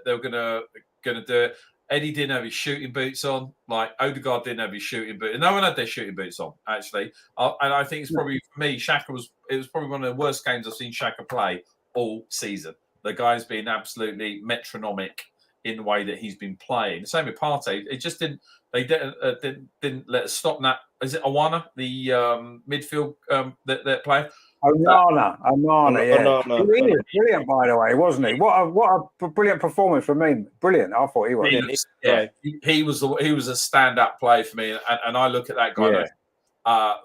they were gonna do it. Eddie didn't have his shooting boots on. Like Odegaard didn't have his shooting boots. No one had their shooting boots on actually. And I think it's probably for me. It was probably one of the worst games I've seen Xhaka play all season. The guy's been absolutely metronomic in the way that he's been playing. The same with Partey. It just didn't. They didn't let us stop that. Is it Awana, the midfield that player? Onana, yeah. He was brilliant, by the way, wasn't he? What a brilliant performance from me. Brilliant. I thought he was. He was a stand-up play for me, and I look at that guy.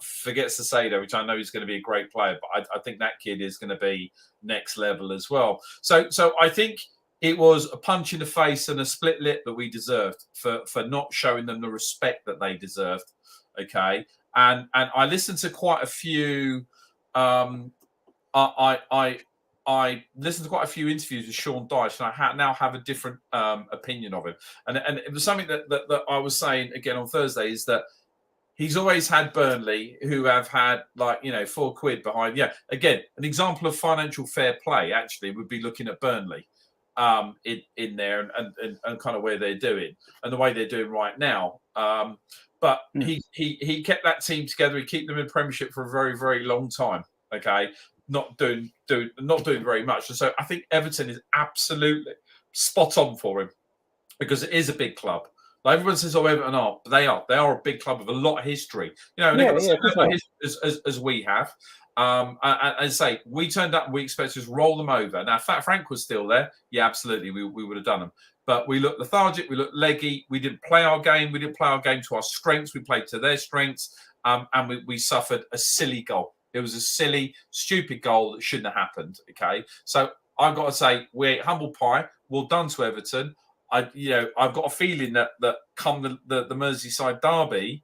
Forgets to say though, which I know he's going to be a great player, but I think that kid is going to be next level as well. So I think it was a punch in the face and a split lip that we deserved for not showing them the respect that they deserved. Okay, and I listened to quite a few. I listened to quite a few interviews with Sean Dyche, and I now have a different opinion of him. And it was something that I was saying again on Thursday is that he's always had Burnley, who have had £4 behind. Yeah, again, an example of financial fair play actually would be looking at Burnley in there and kind of where they're doing and the way they're doing right now. But he kept that team together. He kept them in Premiership for a very, very long time. Okay, not doing very much. And so I think Everton is absolutely spot on for him because it is a big club. Like everyone says, "Oh, Everton are," but they are. They are a big club with a lot of history. You know, and they've got the same level of history as we have. And say we turned up, and we expected to just roll them over. Now, if Frank was still there, yeah, absolutely, we would have done them. But we looked lethargic, we looked leggy. We didn't play our game. We didn't play our game to our strengths. We played to their strengths, and we suffered a silly goal. It was a silly, stupid goal that shouldn't have happened. Okay, so I've got to say, we're humble pie. Well done to Everton. I've got a feeling that come the Merseyside derby,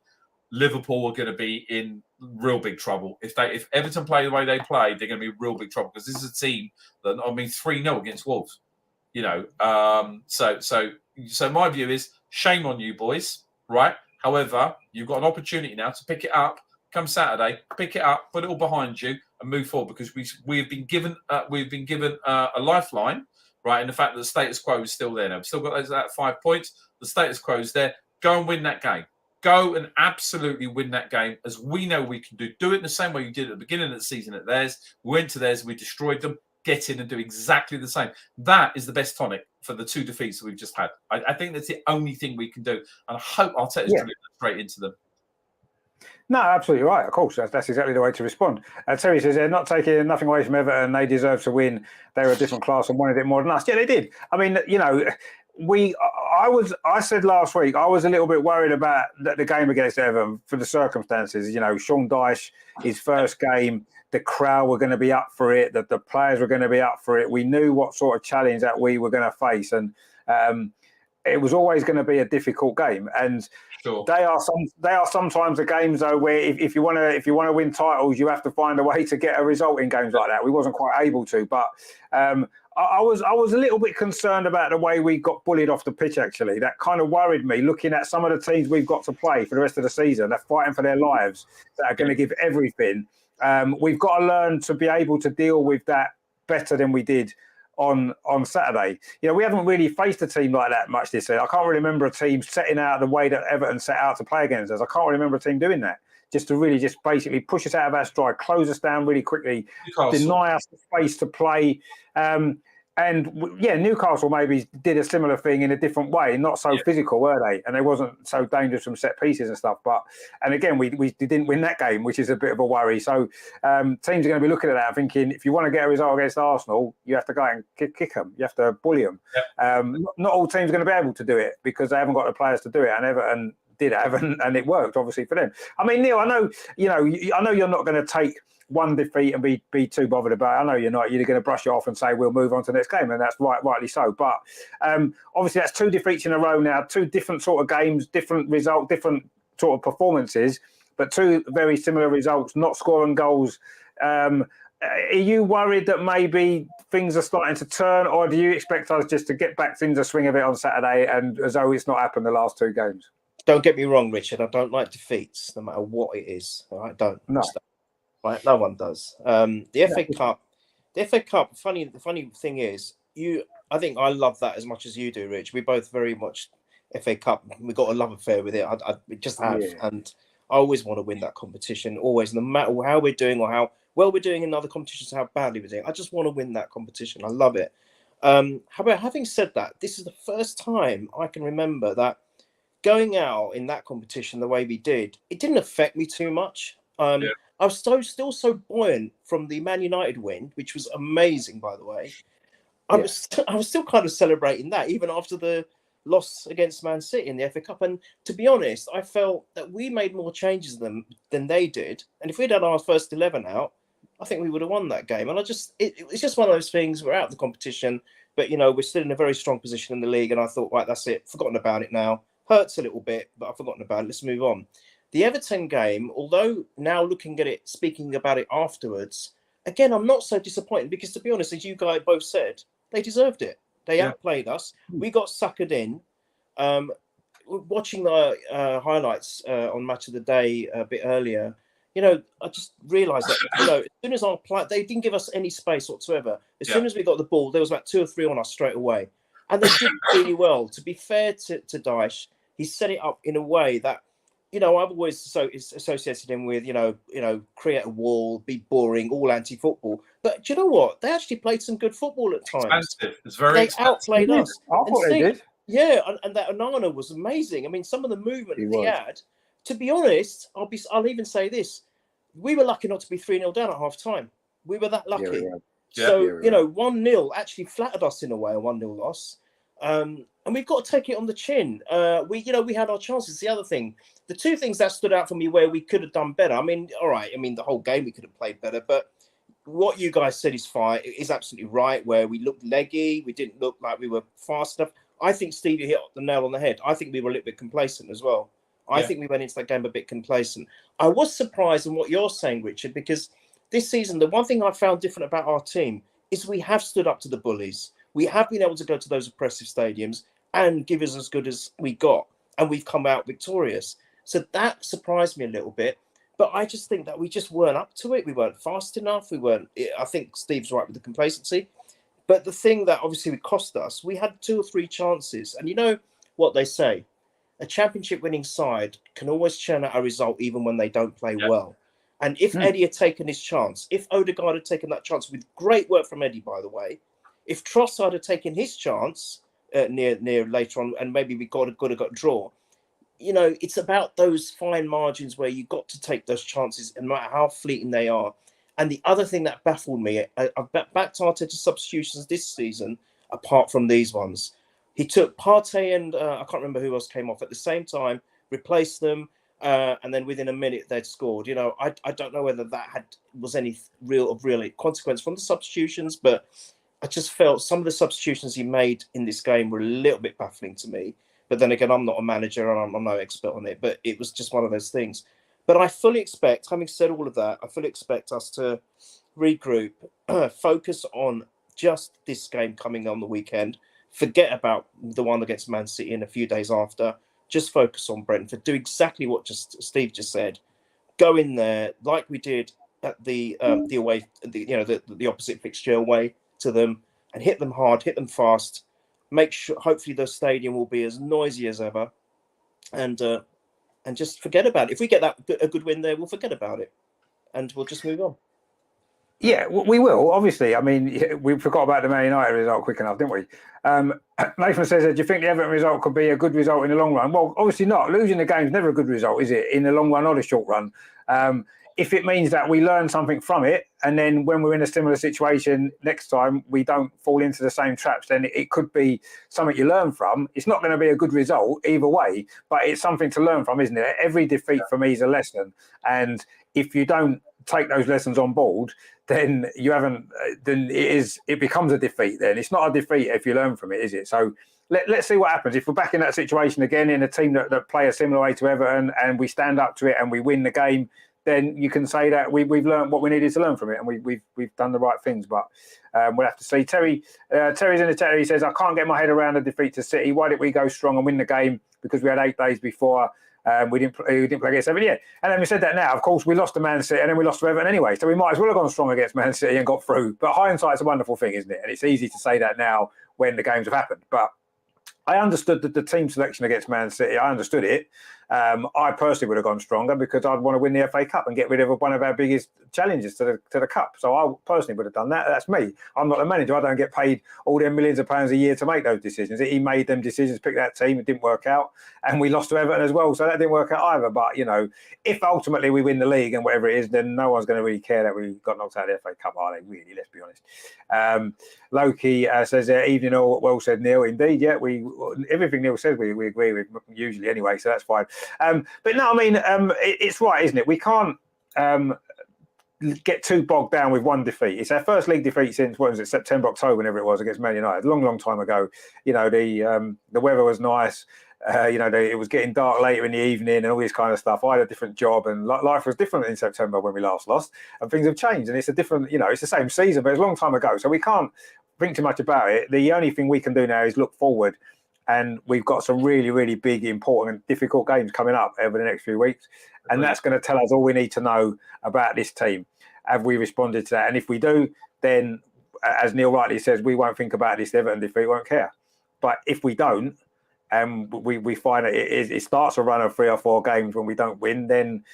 Liverpool are going to be in real big trouble. If Everton play the way they play, they're going to be in real big trouble because this is a team that 3-0 against Wolves. So my view is shame on you boys, right? However, you've got an opportunity now to pick it up. Come Saturday, pick it up, put it all behind you, and move forward because we've been given a lifeline, right? And the fact that the status quo is still there now. We've still got that 5 points. The status quo is there. Go and win that game. Go and absolutely win that game, as we know we can do. Do it in the same way you did at the beginning of the season at theirs. We went to theirs, we destroyed them. Get in and do exactly the same. That is the best tonic for the 2 defeats that we've just had. I think that's the only thing we can do. And I hope Arteta's drilling straight into them. No, absolutely right. Of course, that's exactly the way to respond. Terry says they're not taking nothing away from Everton. They deserve to win. They're a different class and wanted it more than us. Yeah, they did. I mean, I said last week I was a little bit worried about the game against Everton for the circumstances. Sean Dyche, his first game, the crowd were going to be up for it. That the players were going to be up for it. We knew what sort of challenge that we were going to face, and it was always going to be a difficult game. And sure. They are sometimes the games though where if you want to win titles, you have to find a way to get a result in games like that. We wasn't quite able to, but I was a little bit concerned about the way we got bullied off the pitch. Actually, that kind of worried me. Looking at some of the teams we've got to play for the rest of the season, they're fighting for their lives, that are going to give everything. We've got to learn to be able to deal with that better than we did on Saturday. We haven't really faced a team like that much this year. I can't really remember a team setting out the way that Everton set out to play against us. I can't remember a team doing that. Just to really just basically push us out of our stride, close us down really quickly, deny us the space to play. Newcastle maybe did a similar thing in a different way, not so physical, were they? And they wasn't so dangerous from set pieces and stuff. And again, we didn't win that game, which is a bit of a worry. So teams are going to be looking at that thinking, if you want to get a result against Arsenal, you have to go and kick them. You have to bully them. Yep. Not all teams are going to be able to do it because they haven't got the players to do it. And Everton did have, and it worked obviously for them. I mean, Neil, I know you're not going to take one defeat and be too bothered about it. I know you're not. You're going to brush it off and say we'll move on to the next game, and that's rightly so. But obviously, that's 2 defeats in a row now. 2 different sort of games, different result, different sort of performances, but 2 very similar results. Not scoring goals. Are you worried that maybe things are starting to turn, or do you expect us just to get back into the swing of it on Saturday, and as though it's not happened the last 2 games? Don't get me wrong, Richard. I don't like defeats, no matter what it is. All right, don't. No. Right, no one does. The FA Cup. The funny thing is, I think I love that as much as you do, Rich. We both very much FA Cup. We got a love affair with it. We just have, and I always want to win that competition. Always, no matter how we're doing or how well we're doing in other competitions, how badly we're doing. I just want to win that competition. I love it. However, having said that, this is the first time I can remember that going out in that competition the way we did, it didn't affect me too much. I was still so buoyant from the Man United win, which was amazing, by the way. I was still kind of celebrating that, even after the loss against Man City in the FA Cup. And to be honest, I felt that we made more changes than they did. And if we'd had our first 11 out, I think we would have won that game. And it's just one of those things. We're out of the competition, but we're still in a very strong position in the league. And I thought, right, that's it. Forgotten about it now. Hurts a little bit, but I've forgotten about it. Let's move on. The Everton game, although now looking at it, speaking about it afterwards, again, I'm not so disappointed because, to be honest, as you guys both said, they deserved it. They outplayed us. We got suckered in. Watching the highlights on Match of the Day a bit earlier, I just realised that, as soon as our play, they didn't give us any space whatsoever. As soon as we got the ball, there was about 2 or 3 on us straight away. And they did really well. To be fair to Dyche, he set it up in a way that, I've always associated him with, create a wall, be boring, all anti-football. But do you know what? They actually played some good football at times. Expensive. It's very expensive. Outplayed us. I thought they did. Yeah, and that Onana was amazing. I mean, some of the movement he had. To be honest, I'll even say this: we were lucky not to be 3-0 down at half time. We were that lucky. So 1-0 actually flattered us in a way, a 1-0 loss. And we've got to take it on the chin. We had our chances. The other thing, the two things that stood out for me where we could have done better. I mean, all right. I mean, the whole game we could have played better, but what you guys said is fine. It is absolutely right. Where we looked leggy, we didn't look like we were fast enough. I think Stevie hit the nail on the head. I think we were a little bit complacent as well. I think we went into that game a bit complacent. I was surprised in what you're saying, Richard, because this season, the one thing I found different about our team is we have stood up to the bullies. We have been able to go to those oppressive stadiums and give us as good as we got. And we've come out victorious. So that surprised me a little bit. But I just think that we just weren't up to it. We weren't fast enough. I think Steve's right with the complacency. But the thing that obviously would cost us, we had 2 or 3 chances. And you know what they say? A championship winning side can always churn out a result even when they don't play well. And if Eddie had taken his chance, if Odegaard had taken that chance with great work from Eddie, by the way, if Trossard had taken his chance near later on, and maybe we could have got a draw, you know, it's about those fine margins where you got to take those chances, no matter how fleeting they are. And the other thing that baffled me, I've backed Arteta's substitutions this season, apart from these ones. He took Partey and I can't remember who else came off at the same time, replaced them, and then within a minute they'd scored. You know, I don't know whether that was any real consequence from the substitutions, but I just felt some of the substitutions he made in this game were a little bit baffling to me. But then again, I'm not a manager and I'm no expert on it, but it was just one of those things. But I fully expect, having said all of that, I fully expect us to regroup, focus on just this game coming on the weekend. Forget about the one against Man City in a few days after. Just focus on Brentford. Do exactly what Steve just said. Go in there like we did at the away, the opposite fixture away to them, and hit them hard, hit them fast. Make sure, hopefully, the stadium will be as noisy as ever, and just forget about it. If we get a good win there, we'll forget about it, and we'll just move on. Yeah, we will, obviously. I mean, we forgot about the Man United result quick enough, didn't we? Nathan says, do you think the Everton result could be a good result in the long run? Well, obviously not. Losing the game is never a good result, is it, in the long run or the short run? If it means that we learn something from it, and then when we're in a similar situation next time, we don't fall into the same traps, then it could be something you learn from. It's not going to be a good result either way, but it's something to learn from, isn't it? Every defeat for me is a lesson. And if you don't take those lessons on board, then you haven't. Then it becomes a defeat. Then it's not a defeat if you learn from it, is it? So let's see what happens. If we're back in that situation again in a team that play a similar way to Everton, and we stand up to it and we win the game, then you can say that we've learned what we needed to learn from it, and we've done the right things. But we'll have to see. Terry's in the chat. He says, I can't get my head around the defeat to City. Why didn't we go strong and win the game? Because we had 8 days before. We didn't play against Everton. Yeah, and then we said that now. Of course, we lost to Man City and then we lost to Everton anyway. So we might as well have gone strong against Man City and got through. But hindsight's a wonderful thing, isn't it? And it's easy to say that now when the games have happened. But I understood the team selection against Man City. I understood it. I personally would have gone stronger because I'd want to win the FA Cup and get rid of one of our biggest challenges to the Cup. So I personally would have done that. That's me. I'm not the manager. I don't get paid all them millions of pounds a year to make those decisions. He made them decisions, picked that team. It didn't work out. And we lost to Everton as well. So that didn't work out either. But, you know, if ultimately we win the league and whatever it is, then no one's going to really care that we got knocked out of the FA Cup, are they? Really, let's be honest. Loki says, evening all, well said, Neil. Indeed, yeah, everything Neil says we agree with usually anyway, so that's fine. But no, I mean, it's right, isn't it? We can't get too bogged down with one defeat. It's our first league defeat since, what was it, September, October, whenever it was, against Man United. A long, long time ago. You know, the weather was nice. You know, it was getting dark later in the evening and all this kind of stuff. I had a different job and life was different in September when we last lost, and things have changed. And it's a different, you know, it's the same season, but it's a long time ago. So we can't think too much about it. The only thing we can do now is look forward. And we've got some really, really big, important, and difficult games coming up over the next few weeks. And that's going to tell us all we need to know about this team. Have we responded to that? And if we do, then, as Neil rightly says, we won't think about this Everton defeat, we won't care. But if we don't, and we find that it starts a run of 3 or 4 games when we don't win, then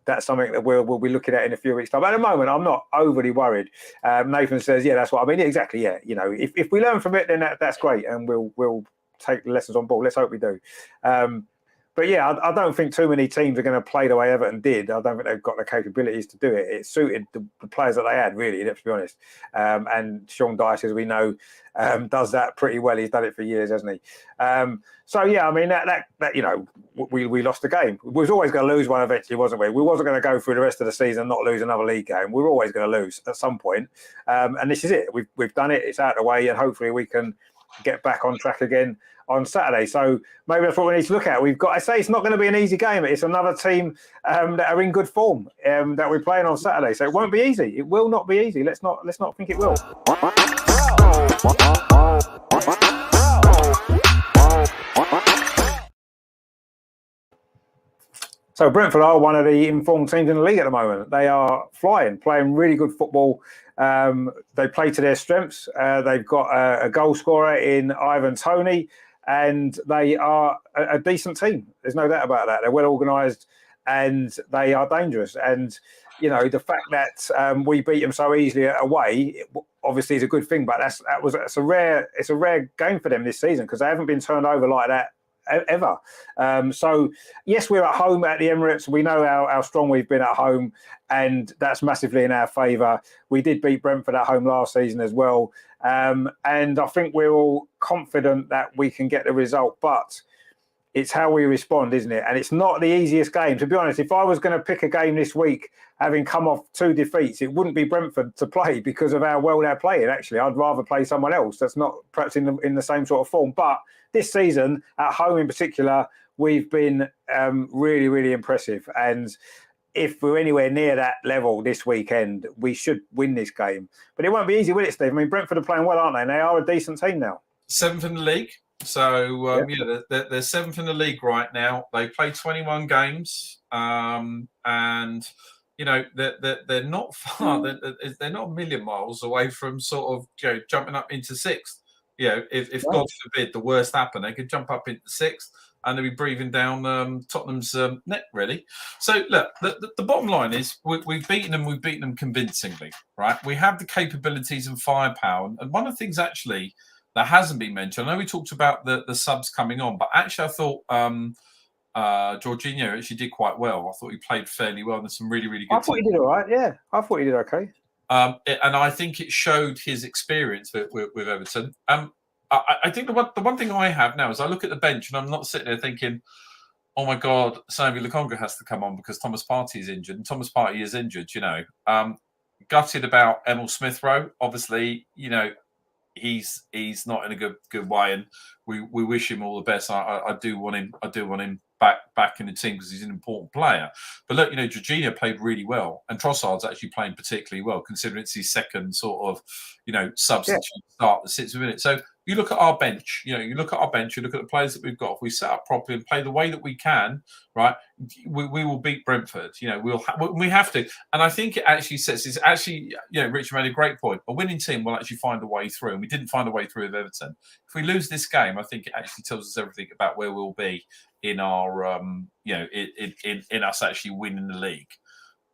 that's something that we'll be looking at in a few weeks' time. At the moment, I'm not overly worried. Nathan says, yeah, that's what I mean. Exactly, yeah. You know, if we learn from it, then that's great. And we'll take lessons on board. Let's hope we do. But yeah, I don't think too many teams are going to play the way Everton did. I don't think they've got the capabilities to do it. It suited the players that they had, really, let's be honest. And Sean Dyche, as we know, does that pretty well. He's done it for years, hasn't he? So yeah, I mean that you know, we lost the game. We was always going to lose one eventually, wasn't we? We wasn't going to go through the rest of the season and not lose another league game. We were always going to lose at some point. And this is it. We've done it. It's out of the way, and hopefully we can get back on track again on Saturday. So maybe that's what we need to look at. I say it's not going to be an easy game. It's another team that are in good form that we're playing on Saturday. So it won't be easy. It will not be easy. Let's not think it will. So Brentford are one of the informed teams in the league at the moment. They are flying, playing really good football. They play to their strengths. They've got a goal scorer in Ivan Toney, and they are a decent team. There's no doubt about that. They're well organised and they are dangerous. And, you know, the fact that we beat them so easily away obviously is a good thing, but it's a rare game for them this season because they haven't been turned over like that ever. So yes, we're at home at the Emirates. We know how strong we've been at home, and that's massively in our favour. We did beat Brentford at home last season as well, and I think we're all confident that we can get the result, but it's how we respond, isn't it? And it's not the easiest game, to be honest. If I was going to pick a game this week, having come off 2 defeats, it wouldn't be Brentford to play because of how well they're playing. Actually, I'd rather play someone else that's not perhaps in the same sort of form. But this season, at home in particular, we've been really, really impressive. And if we're anywhere near that level this weekend, we should win this game. But it won't be easy, will it, Steve? I mean, Brentford are playing well, aren't they? And they are a decent team now. 7th in the league. So, they're 7th in the league right now. They play 21 games. And, you know, they're not far. They're not a million miles away from sort of, you know, jumping up into 6th. You know, if God forbid the worst happened, they could jump up into 6th and they'll be breathing down Tottenham's neck, really. So, look, the bottom line is we've beaten them convincingly, right? We have the capabilities and firepower. And one of the things, actually, that hasn't been mentioned, I know we talked about the subs coming on, but actually I thought Jorginho actually did quite well. I thought he played fairly well. And there's some really, really good. I thought he did all right, yeah. I thought he did okay. And I think it showed his experience with Everton. I think the one thing I have now is I look at the bench and I'm not sitting there thinking, oh my God, Sammy Lukonga has to come on because Thomas Partey is injured. And Thomas Partey is injured, you know. Gutted about Emil Smith-Rowe. Obviously, you know, he's not in a good way, and we wish him all the best. I do want him back in the team because he's an important player. But look, you know, Jorginho played really well, and Trossard's actually playing particularly well, considering it's his second sort of, you know, substitute start that sits within it. So you look at our bench, you look at the players that we've got. If we set up properly and play the way that we can, right, we will beat Brentford. You know, we have to. And I think it actually says, it's actually, you know, Richard made a great point. A winning team will actually find a way through, and we didn't find a way through with Everton. If we lose this game, I think it actually tells us everything about where we'll be in our, you know, in us actually winning the league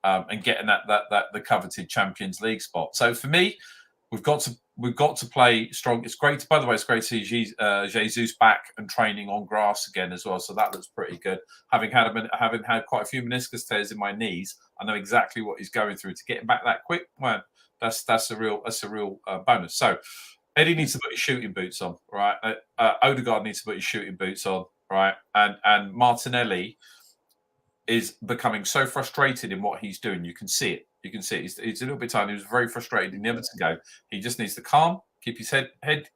and getting that the coveted Champions League spot. So for me, we've got to play strong. It's great. By the way, it's great to see Jesus back and training on grass again as well. So that looks pretty good. Having had quite a few meniscus tears in my knees, I know exactly what he's going through. To get him back that quick, well, that's a real bonus. So Eddie needs to put his shooting boots on, right? Odegaard needs to put his shooting boots on, right? And Martinelli is becoming so frustrated in what he's doing. You can see it. He's a little bit tired. He was very frustrated in the Everton game. He just needs to calm, keep his head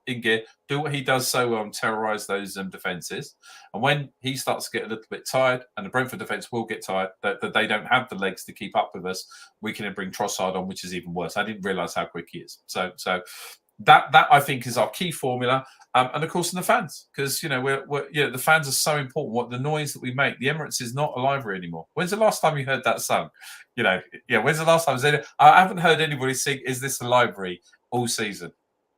in gear, do what he does so well and terrorise those defences. And when he starts to get a little bit tired, and the Brentford defence will get tired, that they don't have the legs to keep up with us, we can then bring Trossard on, which is even worse. I didn't realise how quick he is. So that I think is our key formula. And of course, in the fans, because you know the fans are so important. What the noise that we make, the Emirates is not a library anymore. When's the last time you heard that sung? You know, when's the last time I haven't heard anybody sing "Is This a Library" all season?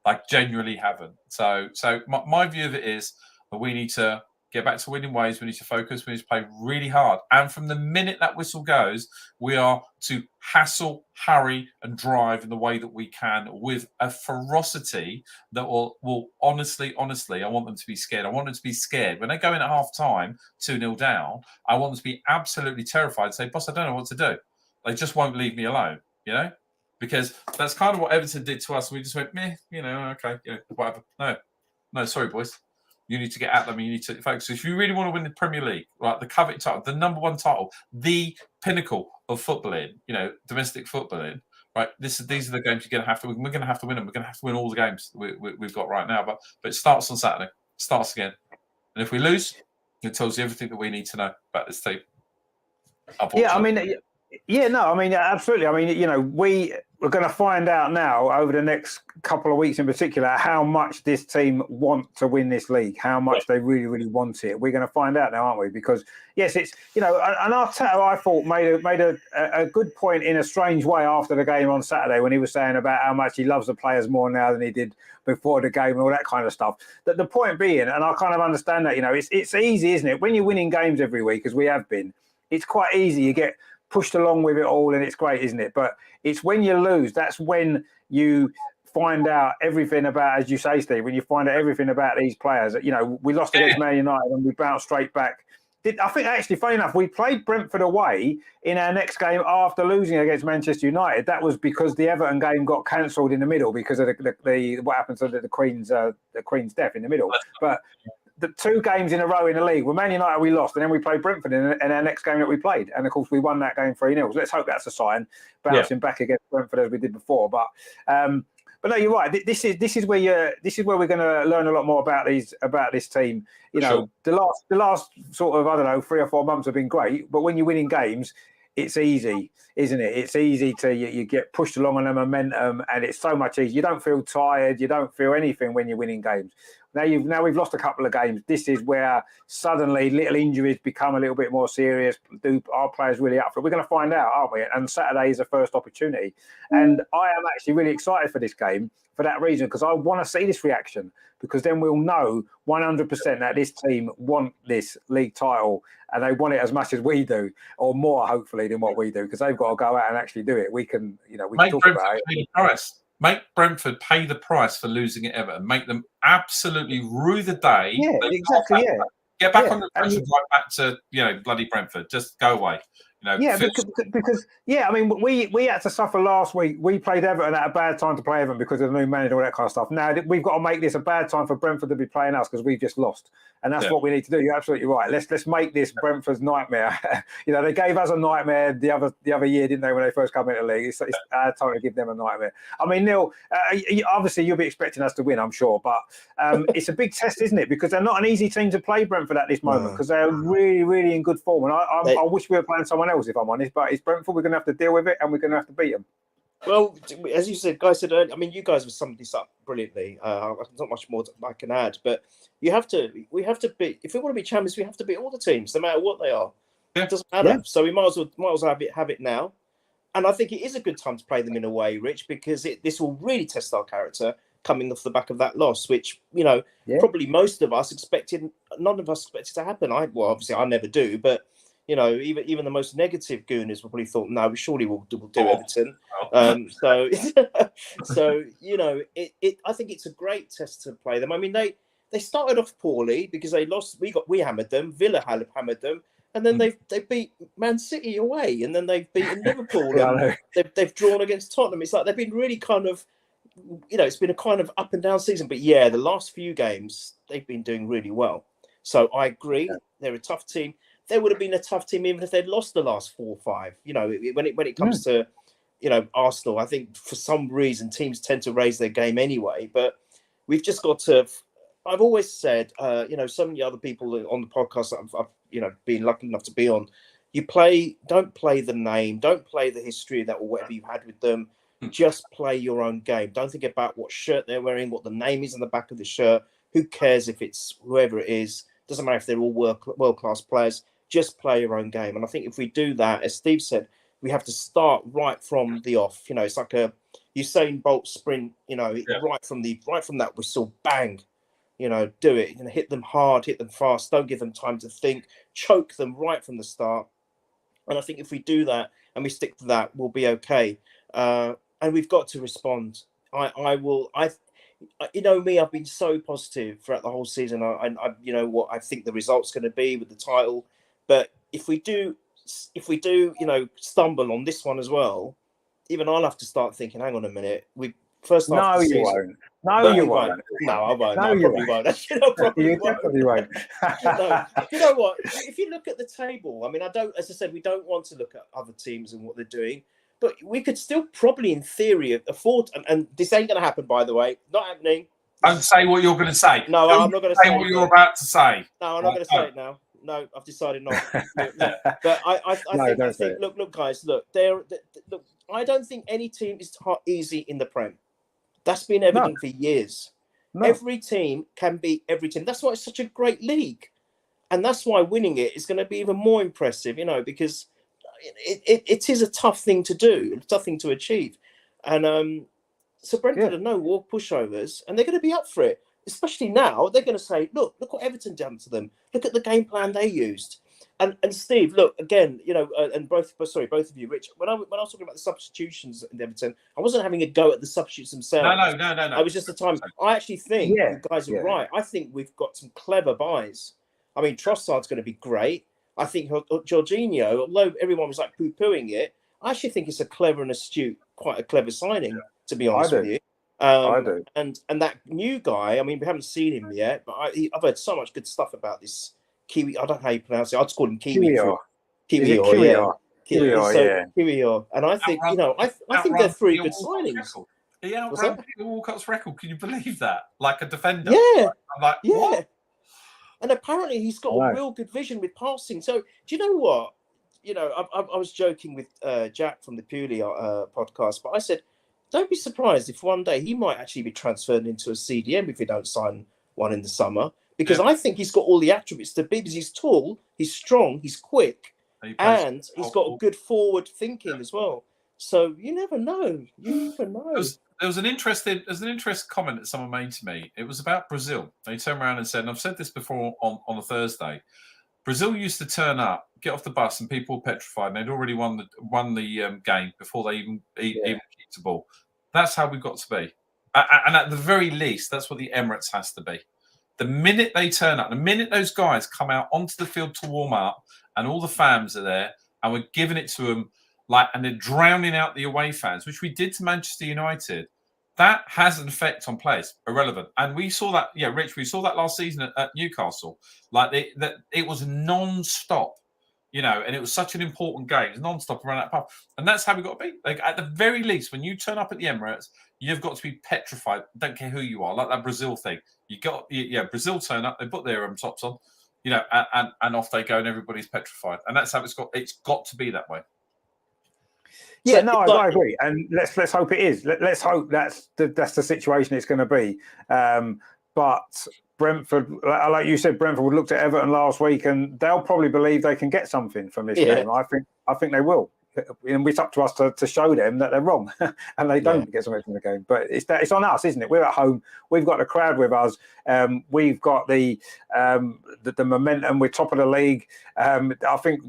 Like, genuinely haven't. So my view of it is that we need to get back to winning ways. We need to focus. We need to play really hard. And from the minute that whistle goes, we are to hassle, hurry, and drive in the way that we can with a ferocity that will honestly, I want them to be scared. I want them to be scared. When they go in at half time, 2-0 down, I want them to be absolutely terrified and say, boss, I don't know what to do. They just won't leave me alone, because that's kind of what Everton did to us. We just went, meh, okay, whatever. No, sorry, boys. You need to get at them. You need to focus. If you really want to win the Premier League, right, the coveted title, the number one title, the pinnacle of footballing, domestic footballing, right? These are the games you're going to have to. We're going to have to win them. We're going to have to win all the games we've got right now. But it starts on Saturday. Starts again. And if we lose, it tells you everything that we need to know about this team. Yeah, I mean, absolutely. I mean, we're going to find out now over the next couple of weeks in particular how much this team want to win this league, how much they really, really want it. We're going to find out now, aren't we? Because, yes, it's, and Arteta, I thought, made a good point in a strange way after the game on Saturday when he was saying about how much he loves the players more now than he did before the game and all that kind of stuff. The point being, and I kind of understand that, it's easy, isn't it? When you're winning games every week, as we have been, it's quite easy. You get pushed along with it all and it's great, isn't it? But it's when you lose, that's when you find out everything about, as you say, Steve, when you find out everything about these players. We lost against Man United and we bounced straight back. I think actually, funny enough, we played Brentford away in our next game after losing against Manchester United. That was because the Everton game got cancelled in the middle because of the what happened to the Queen's death in the middle. But the 2 games in a row in the league, with Man United we lost, and then we played Brentford in our next game that we played, and of course we won that game 3-0. So let's hope that's a sign, bouncing back against Brentford as we did before. But no, you're right. This is where we're going to learn a lot more about this team. The last sort of, I don't know, 3 or 4 months have been great, but when you're winning games, it's easy, isn't it? It's easy to you get pushed along on the momentum, and it's so much easier. You don't feel tired. You don't feel anything when you're winning games. Now we've lost a couple of games. This is where suddenly little injuries become a little bit more serious. Do our players really up for it? We're going to find out, aren't we? And Saturday is the first opportunity. And I am actually really excited for this game for that reason, because I want to see this reaction, because then we'll know 100% that this team want this league title and they want it as much as we do, or more, hopefully, than what we do, because they've got to go out and actually do it. We can, we can talk about it. Make Brentford pay the price for losing at Everton. Make them absolutely rue the day. Yeah, exactly. Get back on the track and right back to bloody Brentford. Just go away. Because I mean, we had to suffer last week. We played Everton at a bad time to play Everton because of the new manager and all that kind of stuff. Now we've got to make this a bad time for Brentford to be playing us because we've just lost, and that's what we need to do. You're absolutely right. Let's make this Brentford's nightmare. They gave us a nightmare the other year, didn't they, when they first come into the league? It's our time to give them a nightmare. I mean, Neil, obviously you'll be expecting us to win, I'm sure, but it's a big test, isn't it? Because they're not an easy team to play, Brentford, at this moment, because they're really, really in good form, and I wish we were playing someone else, if I'm honest, but it's Brentford. We're going to have to deal with it, and we're going to have to beat them. Well, as you said, guys said earlier, I mean, you guys have summed this up brilliantly. Not much more I can add, but we have to beat. If we want to be champions, we have to beat all the teams, no matter what they are. Yeah. It doesn't matter. Yeah. So we might as well have it now. And I think it is a good time to play them in a way, Rich, because this will really test our character coming off the back of that loss, which probably most of us expected. None of us expected to happen. Obviously I never do, but. Even the most negative gooners probably thought, no, surely we'll do Everton. So I think it's a great test to play them. I mean, they started off poorly because they lost. We hammered them. Villa hammered them, and then they beat Man City away, and then they've beaten Liverpool. And they've drawn against Tottenham. It's like they've been really kind of, it's been a kind of up and down season. But the last few games they've been doing really well. So I agree, they're a tough team. They would have been a tough team even if they'd lost the last 4 or 5. When it comes to, Arsenal, I think for some reason teams tend to raise their game anyway. But we've just got to. I've always said, some of the other people on the podcast that I've been lucky enough to be on. Don't play the name, don't play the history that or whatever you've had with them. Just play your own game. Don't think about what shirt they're wearing, what the name is on the back of the shirt. Who cares if it's whoever it is? Doesn't matter if they're all world-class players. Just play your own game. And I think if we do that, as Steve said, we have to start right from the off. It's like a Usain Bolt sprint, right from that whistle, bang. do it. Hit them hard, hit them fast. Don't give them time to think. Choke them right from the start. And I think if we do that and we stick to that, we'll be okay. And we've got to respond. Me, I've been so positive throughout the whole season. I what I think the result's going to be with the title. But if we do, stumble on this one as well, even I'll have to start thinking, hang on a minute. First half of the season. Won't. No, you won't. No, I won't. No, you probably won't. You definitely won't. No. You know what? If you look at the table, I mean, as I said, we don't want to look at other teams and what they're doing, but we could still probably, in theory, afford. And this ain't going to happen, by the way. Not happening. Don't say what you're going to say. No, I'm not going to say what you're about to say. No, I'm not going to say it now. No, I've decided not. But I think. Look, guys. Look, look. I don't think any team is easy in the Prem. That's been evident for years. No. Every team can beat every team. That's why it's such a great league, and that's why winning it is going to be even more impressive. Because it is a tough thing to do, a tough thing to achieve, and so Brentford are no war pushovers, and they're going to be up for it. Especially now, they're going to say, "Look what Everton done to them. Look at the game plan they used." And Steve, look again, and both of you, Rich. When I was talking about the substitutions in Everton, I wasn't having a go at the substitutes themselves. No. I was just the time. I actually think you guys are right. I think we've got some clever buys. I mean, Trossard's going to be great. I think Jorginho, although everyone was like poo-pooing it, I actually think it's a clever and astute, quite a clever signing. To be honest with you. I do. And that new guy, I mean, we haven't seen him yet, but I've heard so much good stuff about this Kiwi. I don't know how you pronounce it. I'd just call him Kiwi. Kiwior. And I think, I think they're three good signings. He outran Peter Walcott's record. Can you believe that? Like a defender. Yeah. I'm like, what? And apparently he's got a real good vision with passing. So do you know what? I was joking with Jack from the Purely podcast, but I said, don't be surprised if one day he might actually be transferred into a CDM if we don't sign one in the summer. Because I think he's got all the attributes to be, because he's tall, he's strong, he's quick, and he's got good forward thinking as well. So you never know. There was an interesting comment that someone made to me. It was about Brazil. They turned around and said, and I've said this before on a Thursday, Brazil used to turn up, get off the bus, and people were petrified. And they'd already won the game before they even kicked the ball. That's how we've got to be. And at the very least, that's what the Emirates has to be. The minute they turn up, the minute those guys come out onto the field to warm up, and all the fans are there, and we're giving it to them, and they're drowning out the away fans, which we did to Manchester United, that has an effect on players. Irrelevant. And we saw that, Rich, we saw that last season at Newcastle. That it was non-stop, and it was such an important game. It's non-stop around that pub. And that's how we got to be. Like, at the very least, when you turn up at the Emirates, you've got to be petrified. Don't care who you are, like that Brazil thing. Brazil turn up, they put their tops on, and off they go, and everybody's petrified. And that's how it's got to be that way. Yeah, no, I agree, and let's hope it is. Let's hope that's the situation it's going to be. But Brentford, like you said, Brentford looked at Everton last week, and they'll probably believe they can get something from this game. I think they will, and it's up to us to show them that they're wrong, and they don't get something from the game. But it's on us, isn't it? We're at home. We've got the crowd with us. We've got the momentum. We're top of the league. I think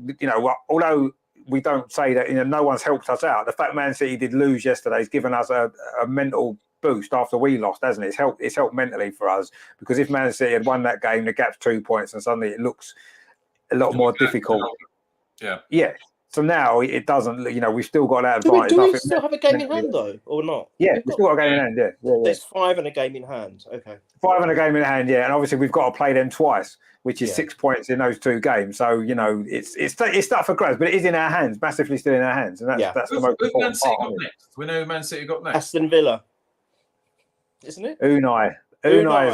although we don't say that, no one's helped us out. The fact Man City did lose yesterday has given us a mental boost after we lost, hasn't it? It's helped mentally for us, because if Man City had won that game, the gap's 2 points, and suddenly it looks a lot more difficult. Yeah. So now it doesn't. We've still got that advantage. Do we still have a game in hand though, or not? Yeah, we've still got a game in hand. Yeah. There's 5 and a game in hand. Okay. 5 and a game in hand. Yeah, and obviously we've got to play them twice, which is 6 points in those 2 games. So it's stuff for grabs, but it is in our hands, massively still in our hands, and that's the most important part. We know who Man City got next. Aston Villa, isn't it? Unai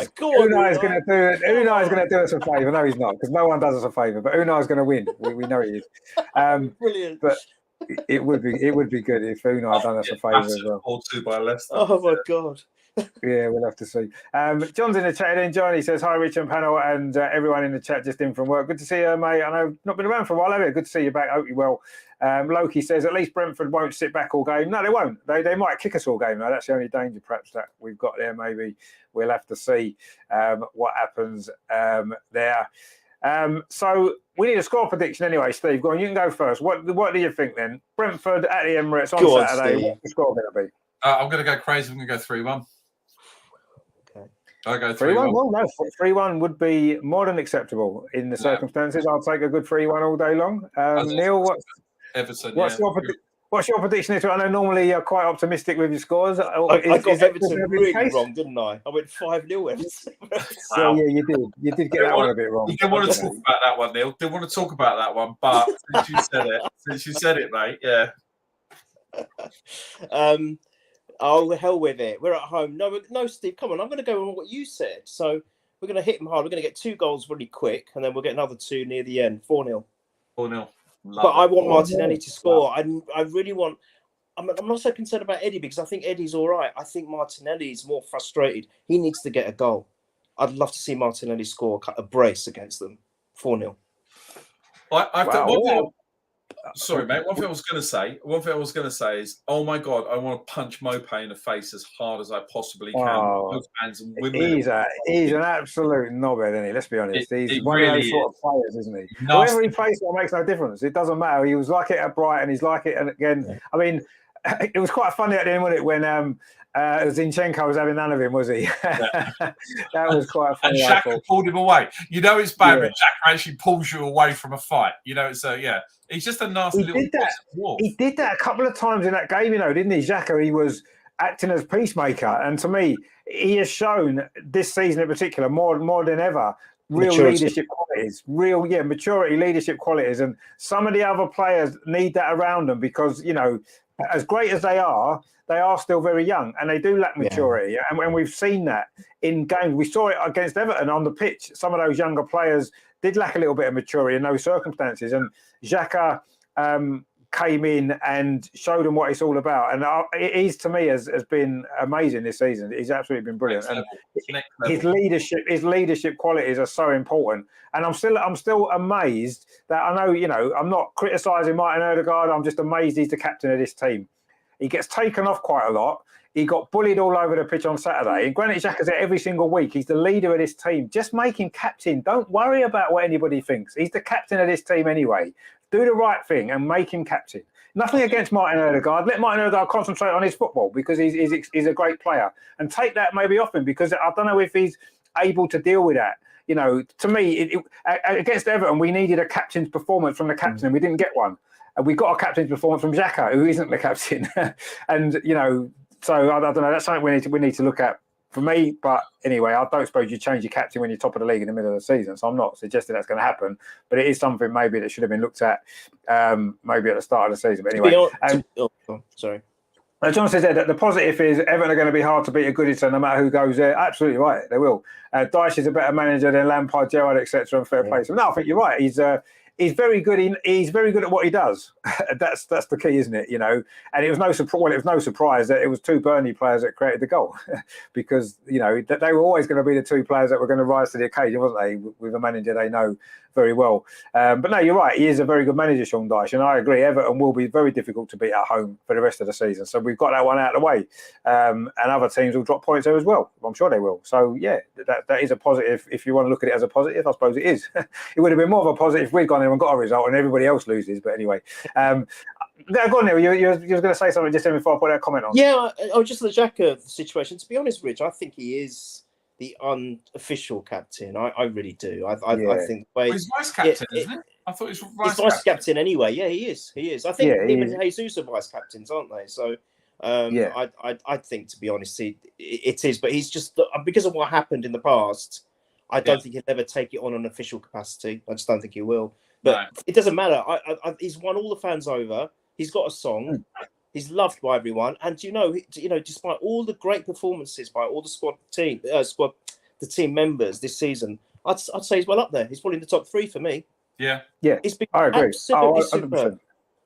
is going to do it. Unai is going to do us a favour. No, he's not, because no one does us a favour. But Unai is going to win. We know he is. Brilliant. But it would be good if Unai done us a favour as well. Or 2 by Leicester. Oh my God! Yeah, we'll have to see. John's in the chat then. John, he says, hi, Rich and panel, and everyone in the chat just in from work. Good to see you, mate. I know not been around for a while, have you? Good to see you back. Hope you're well. Loki says, at least Brentford won't sit back all game. No, they won't. They might kick us all game, though. That's the only danger, perhaps, that we've got there. Maybe we'll have to see what happens there. So we need a score prediction anyway, Steve. Go on, you can go first. What do you think then? Brentford at the Emirates on Saturday. What's the score going to be? I'm going to go crazy. I'm going to go 3-1. Okay. I'll go 3-1. Well, no, 3-1 would be more than acceptable in the circumstances. I'll take a good 3-1 all day long. Neil, Everton, what's your prediction? I know normally you're quite optimistic with your scores. I got Everton really wrong, didn't I? I went 5-0 Everton. Wow. Yeah, you did. You did get that one a bit wrong. You didn't want to talk about that one, Neil. Didn't want to talk about that one, but since you said it, mate, yeah. Oh, the hell with it. We're at home. No, Steve, come on. I'm going to go on what you said. So we're going to hit them hard. We're going to get 2 goals really quick, and then we'll get another 2 near the end. 4-0. 4-0. But I want Martinelli to score. I really want. I'm not so concerned about Eddie because I think Eddie's all right. I think Martinelli is more frustrated. He needs to get a goal. I'd love to see Martinelli score a brace against them. 4-0. Sorry, mate. One thing I was going to say is, oh my God, I want to punch Mopé in the face as hard as I possibly can. Both fans and women. He's an absolute knobhead, isn't he? Let's be honest. He's one really of those sort of players, isn't he? Nasty. Whoever he plays for makes no difference. It doesn't matter. He was like it at Brighton. He's like it again. Yeah. I mean, it was quite funny at the end, wasn't it, when Zinchenko was having none of him, was he? Yeah. That was quite funny. And Xhaka pulled him away. You know it's bad when Xhaka actually pulls you away from a fight. So he's just a nasty little. He did that a couple of times in that game, didn't he? Xhaka, he was acting as peacemaker, and to me, he has shown this season in particular more than ever leadership qualities, maturity, leadership qualities, and some of the other players need that around them because as great as they are still very young and they do lack maturity. Yeah. And when we've seen that in games, we saw it against Everton on the pitch. Some of those younger players did lack a little bit of maturity in those circumstances. And Xhaka came in and showed them what it's all about. And he's, to me, has been amazing this season. He's absolutely been brilliant. And his leadership qualities are so important. And I'm still amazed that I know, I'm not criticising Martin Ødegaard. I'm just amazed he's the captain of this team. He gets taken off quite a lot. He got bullied all over the pitch on Saturday. And Granit Xhaka's there every single week. He's the leader of this team. Just make him captain. Don't worry about what anybody thinks. He's the captain of this team anyway. Do the right thing and make him captain. Nothing against Martin Ødegaard. Let Martin Ødegaard concentrate on his football because he's a great player. And take that maybe off him because I don't know if he's able to deal with that. To me, against Everton, we needed a captain's performance from the captain and we didn't get one. And we got a captain's performance from Xhaka, who isn't the captain. And, so I don't know. That's something we need to look at for me. But anyway, I don't suppose you change your captain when you're top of the league in the middle of the season. So I'm not suggesting that's going to happen. But it is something maybe that should have been looked at maybe at the start of the season. But anyway. Sorry. John says that the positive is Everton are going to be hard to beat at Goodison no matter who goes there. Absolutely right. They will. Dyche is a better manager than Lampard, Gerrard, etc. and fair play. So no, I think you're right. He's very good. He's very good at what he does. That's the key, isn't it? And it was no surprise that it was 2 Burnley players that created the goal, because that they were always going to be the 2 players that were going to rise to the occasion, wasn't they? With a manager they know very well. But no, you're right. He is a very good manager, Sean Dyche, and I agree. Everton will be very difficult to beat at home for the rest of the season. So we've got that one out of the way, and other teams will drop points there as well. I'm sure they will. So yeah, that is a positive. If you want to look at it as a positive, I suppose it is. It would have been more of a positive if we'd gone and got a result and everybody else loses. But anyway, go on there. You were going to say something just before I put that comment on. Yeah, just the Xhaka situation. To be honest, Rich, I think he is the unofficial captain. I really do. I think he's vice captain, isn't he? I thought he's vice captain anyway. Yeah, he is. I think him and Jesus are vice captains, aren't they? So I think, to be honest, it is. But he's just because of what happened in the past. I don't think he'll ever take it on an official capacity. I just don't think he will. But it doesn't matter. He's won all the fans over. He's got a song. He's loved by everyone. And despite all the great performances by all the team members this season, I'd say he's well up there. He's probably in the top 3 for me. Yeah. Yeah. He's been I agree. absolutely superb.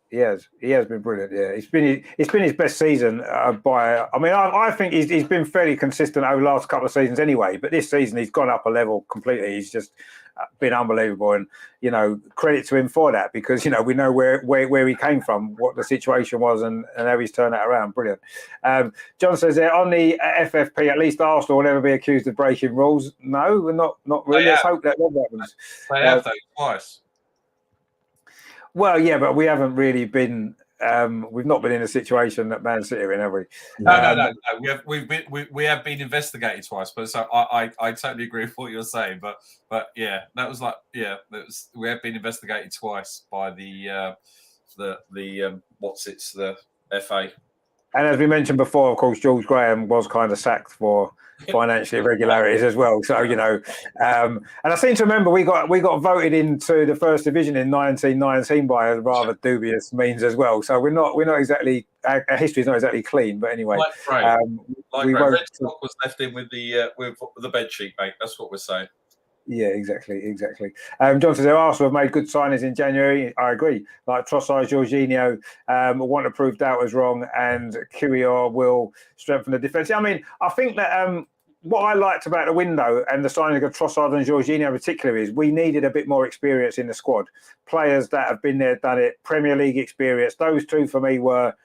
He has been brilliant. Yeah, it's been his best season by. I mean, I think he's been fairly consistent over the last couple of seasons anyway. But this season he's gone up a level completely. He's just been unbelievable, and credit to him for that, because we know where he came from, what the situation was, and how he's turned that around. Brilliant. John says there on the FFP, at least Arsenal will never be accused of breaking rules. No, we're not really. Let's hope that never happens. They have though twice. Well, yeah, but we haven't really been. We've not been in a situation that Man City are in, have we? No. We have been investigated twice, but so I totally agree with what you're saying. But yeah, that was we have been investigated twice by the FA. And as we mentioned before, of course, George Graham was kind of sacked for financial irregularities as well. So and I seem to remember we got voted into the first division in 1919 by a rather dubious means as well. So we're not exactly, our history is not exactly clean. But anyway, Red Stock was left in with the bed sheet, mate. That's what we're saying. Yeah, exactly. John says Arsenal have made good signings in January. I agree. Like Trossard, Jorginho, want to prove doubt was wrong, and QER will strengthen the defence. I mean, I think that what I liked about the window and the signing of Trossard and Jorginho in particular is we needed a bit more experience in the squad. Players that have been there, done it, Premier League experience. Those two for me were,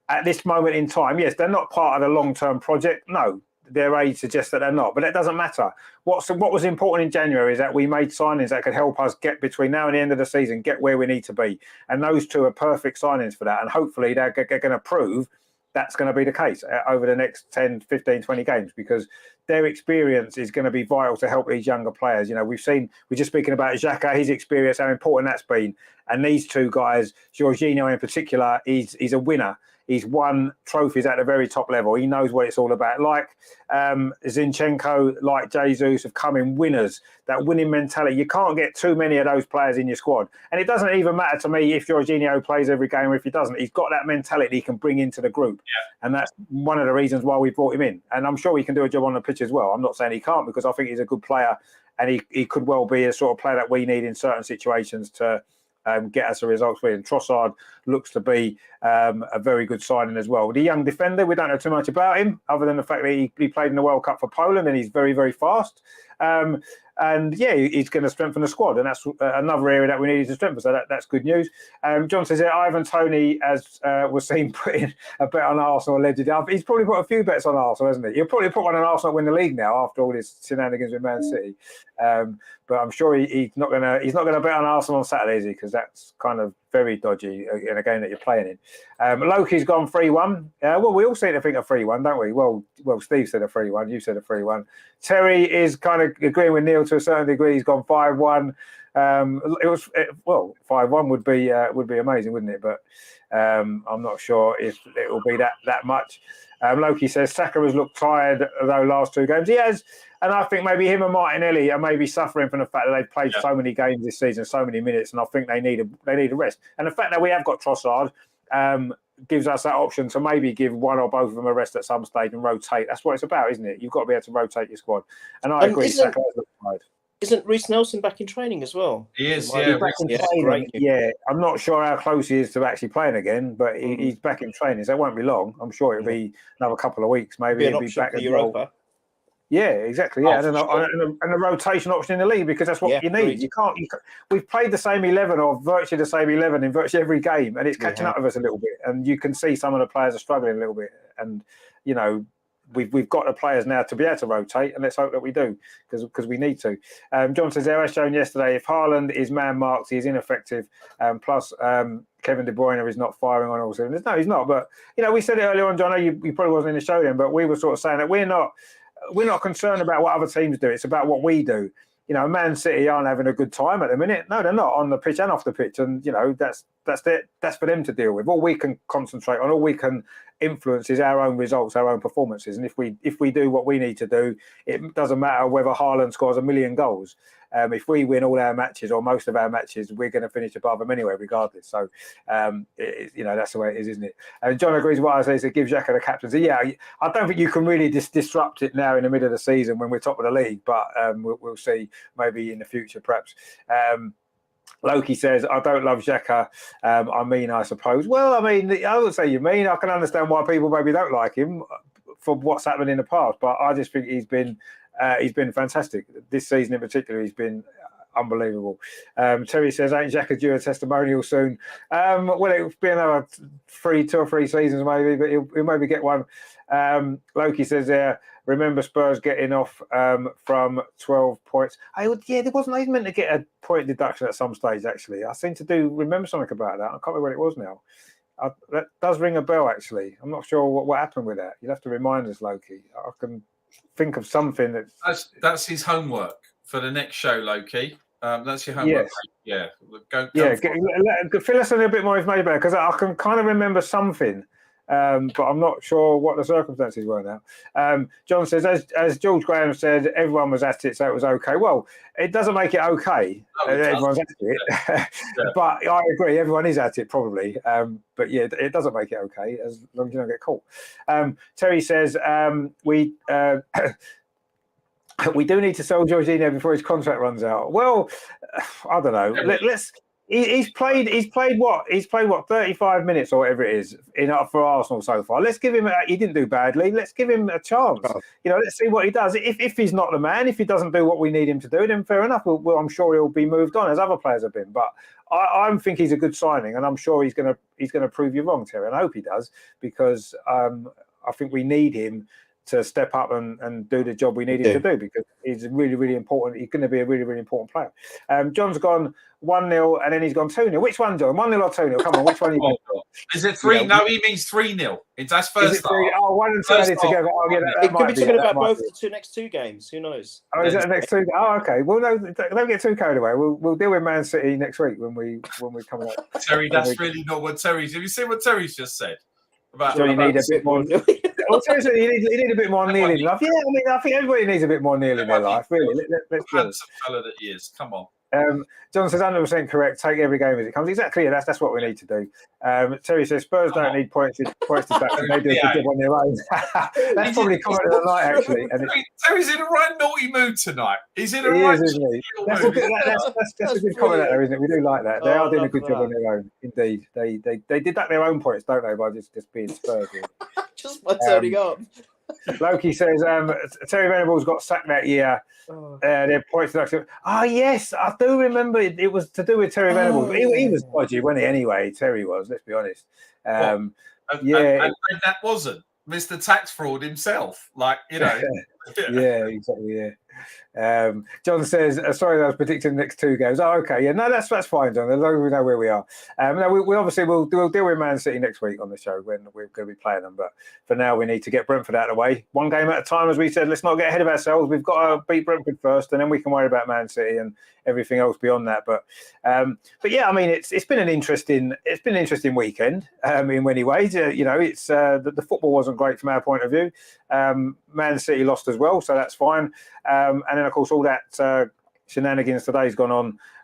at this moment in time, yes, they're not part of the long-term project. No. Their age suggests that they're not, but it doesn't matter. What was important in January is that we made signings that could help us get between now and the end of the season, get where we need to be. And those two are perfect signings for that. And hopefully they're going to prove that's going to be the case over the next 10, 15, 20 games, because their experience is going to be vital to help these younger players. We're just speaking about Xhaka, his experience, how important that's been. And these two guys, Jorginho in particular, he's a winner. He's won trophies at the very top level. He knows what it's all about. Like Zinchenko, like Jesus have come in winners. That winning mentality. You can't get too many of those players in your squad. And it doesn't even matter to me if Jorginho plays every game or if he doesn't. He's got that mentality he can bring into the group. Yeah. And that's one of the reasons why we brought him in. And I'm sure he can do a job on the pitch as well. I'm not saying he can't, because I think he's a good player, and he could well be a sort of player that we need in certain situations to get us a results win. Trossard looks to be a very good signing as well. The young defender, we don't know too much about him, other than the fact that he played in the World Cup for Poland and he's very, very fast. And yeah, he's going to strengthen the squad, and that's another area that we needed to strengthen. So that's good news. John says that Ivan Toney was seen putting a bet on Arsenal allegedly. He's probably put a few bets on Arsenal, hasn't he? He'll probably put one on Arsenal to win the league now after all this shenanigans with Man City. But I'm sure he's not going to bet on Arsenal on Saturday, is he? Because that's kind of very dodgy in a game that you're playing in. Loki's gone 3-1. Well, we all seem to think a 3-1, don't we? Well, Steve said a 3-1. You said a 3-1. Terry is kind of agreeing with Neil to a certain degree. He's gone 5-1. 5-1 would be amazing, wouldn't it? But I'm not sure if it will be that much. Loki says Saka has looked tired though last two games. He has, and I think maybe him and Martinelli are maybe suffering from the fact that they've played so many games this season, so many minutes, and I think they need a rest. And the fact that we have got Trossard gives us that option to maybe give one or both of them a rest at some stage and rotate. That's what it's about, isn't it? You've got to be able to rotate your squad. And I agree, Saka has looked tired. Isn't Reece Nelson back in training as well? He is, yeah. Back in training. Yeah, I'm not sure how close he is to actually playing again, but he's back in training, so it won't be long. I'm sure it'll be another couple of weeks. Maybe he'll be back for Europa. Well. Yeah, exactly. Yeah, and a rotation option in the league, because that's what you need. You can't. We've played the same 11 or virtually the same 11 in virtually every game, and it's catching up with us a little bit. And you can see some of the players are struggling a little bit, and we've got the players now to be able to rotate, and let's hope that we do, because we need to. John says, as shown yesterday, if Haaland is man-marked, he is ineffective. Plus, Kevin De Bruyne is not firing on all cylinders. No, he's not. But, we said it earlier on, John, I know you probably wasn't in the show then, but we were sort of saying that we're not concerned about what other teams do. It's about what we do. Man City aren't having a good time at the minute. No, they're not, on the pitch and off the pitch. And, that's for them to deal with. All we can concentrate on, all we can influence is our own results, our own performances. And if we do what we need to do, it doesn't matter whether Haaland scores 1 million goals. If we win all our matches or most of our matches, we're going to finish above them anyway, regardless. So, that's the way it is, isn't it? And John agrees with what I say, to give Xhaka the captaincy. Yeah, I don't think you can really disrupt it now in the middle of the season when we're top of the league, but we'll see maybe in the future, perhaps. Loki says, I don't love Xhaka. I suppose. Well, I would say you mean. I can understand why people maybe don't like him for what's happened in the past, but I just think he's been fantastic. This season in particular, he's been unbelievable. Terry says, ain't Xhaka due a testimonial soon? Well, it'll be another 2 or 3 seasons maybe, but he'll maybe get one. Loki says remember Spurs getting off from 12 points. There wasn't. He meant to get a point deduction at some stage, actually. I seem to remember something about that. I can't remember what it was now. That does ring a bell, actually. I'm not sure what happened with that. You'll have to remind us, Loki. I can think of something that's his homework for the next show, Loki. That's your homework. Yes. Yeah. Fill us in a bit more information about it, because I can kind of remember something. But I'm not sure what the circumstances were now. John says, as George Graham said, everyone was at it, so it was okay. Well, it doesn't make it okay. Everyone's at it. Yeah. But I agree, everyone is at it probably. But yeah, it doesn't make it okay as long as you don't get caught. Terry says, we do need to sell Jorginho before his contract runs out. Well, I don't know. He's played what? He's played what, 35 minutes or whatever it is for Arsenal so far. Let's give him. He didn't do badly. Let's give him a chance. Let's see what he does. If he's not the man, if he doesn't do what we need him to do, then fair enough. Well, I'm sure he'll be moved on as other players have been. But I think he's a good signing, and I'm sure he's gonna prove you wrong, Terry. And I hope he does, because I think we need him to step up and do the job we need him to do, because he's really, really important. He's going to be a really, really important player. John's gone 1-0 and then he's gone 2-0. Which one, John? 1-0 or 2-0? Come on, which one are you going for? Is it 3? No, he means 3-0. That's first half. 1 and 2 added together. It could be talking about both the next 2 games. Who knows? Oh, is that the next 2? Oh, okay. Well, no, don't get too carried away. We'll deal with Man City next week when we come out. Terry, that's really not what Terry's. Have you seen what Terry's just said? So you need a bit more. Seriously, you need a bit more kneeling in life. Yeah, I think everybody needs a bit more kneeling in their life. Really, let's be honest. Fella that he is. Come on. John says 100% correct. Take every game as it comes. Exactly. That's what we need to do. Terry says Spurs don't need points deduction. They do a good job on their own. That's probably comment of the night, actually. Terry's in a right naughty mood tonight. He's in a right. Isn't he? That's a good comment there, isn't it? We do like that. They are doing a good job on their own. Indeed, they deduct their own points, don't they, by just being Spurs? Just by turning up. Loki says Terry Venables got sacked that year. Their points deduction. Yes, I do remember it was to do with Terry Venables. He was dodgy, wasn't he? Anyway, Terry was. Let's be honest. And that wasn't Mr. Tax Fraud himself. Yeah, exactly. Yeah. John says, sorry, that was predicting the next 2 games. Oh, okay. Yeah, no, that's fine, John. As long as we know where we are. We obviously we'll deal with Man City next week on the show when we're going to be playing them. But for now, we need to get Brentford out of the way. 1 game at a time, as we said. Let's not get ahead of ourselves. We've got to beat Brentford first, and then we can worry about Man City and everything else beyond that. But yeah, it's been an interesting weekend in many ways. It's the football wasn't great from our point of view. Man City lost as well, so that's fine. And then, of course, all that shenanigans today's gone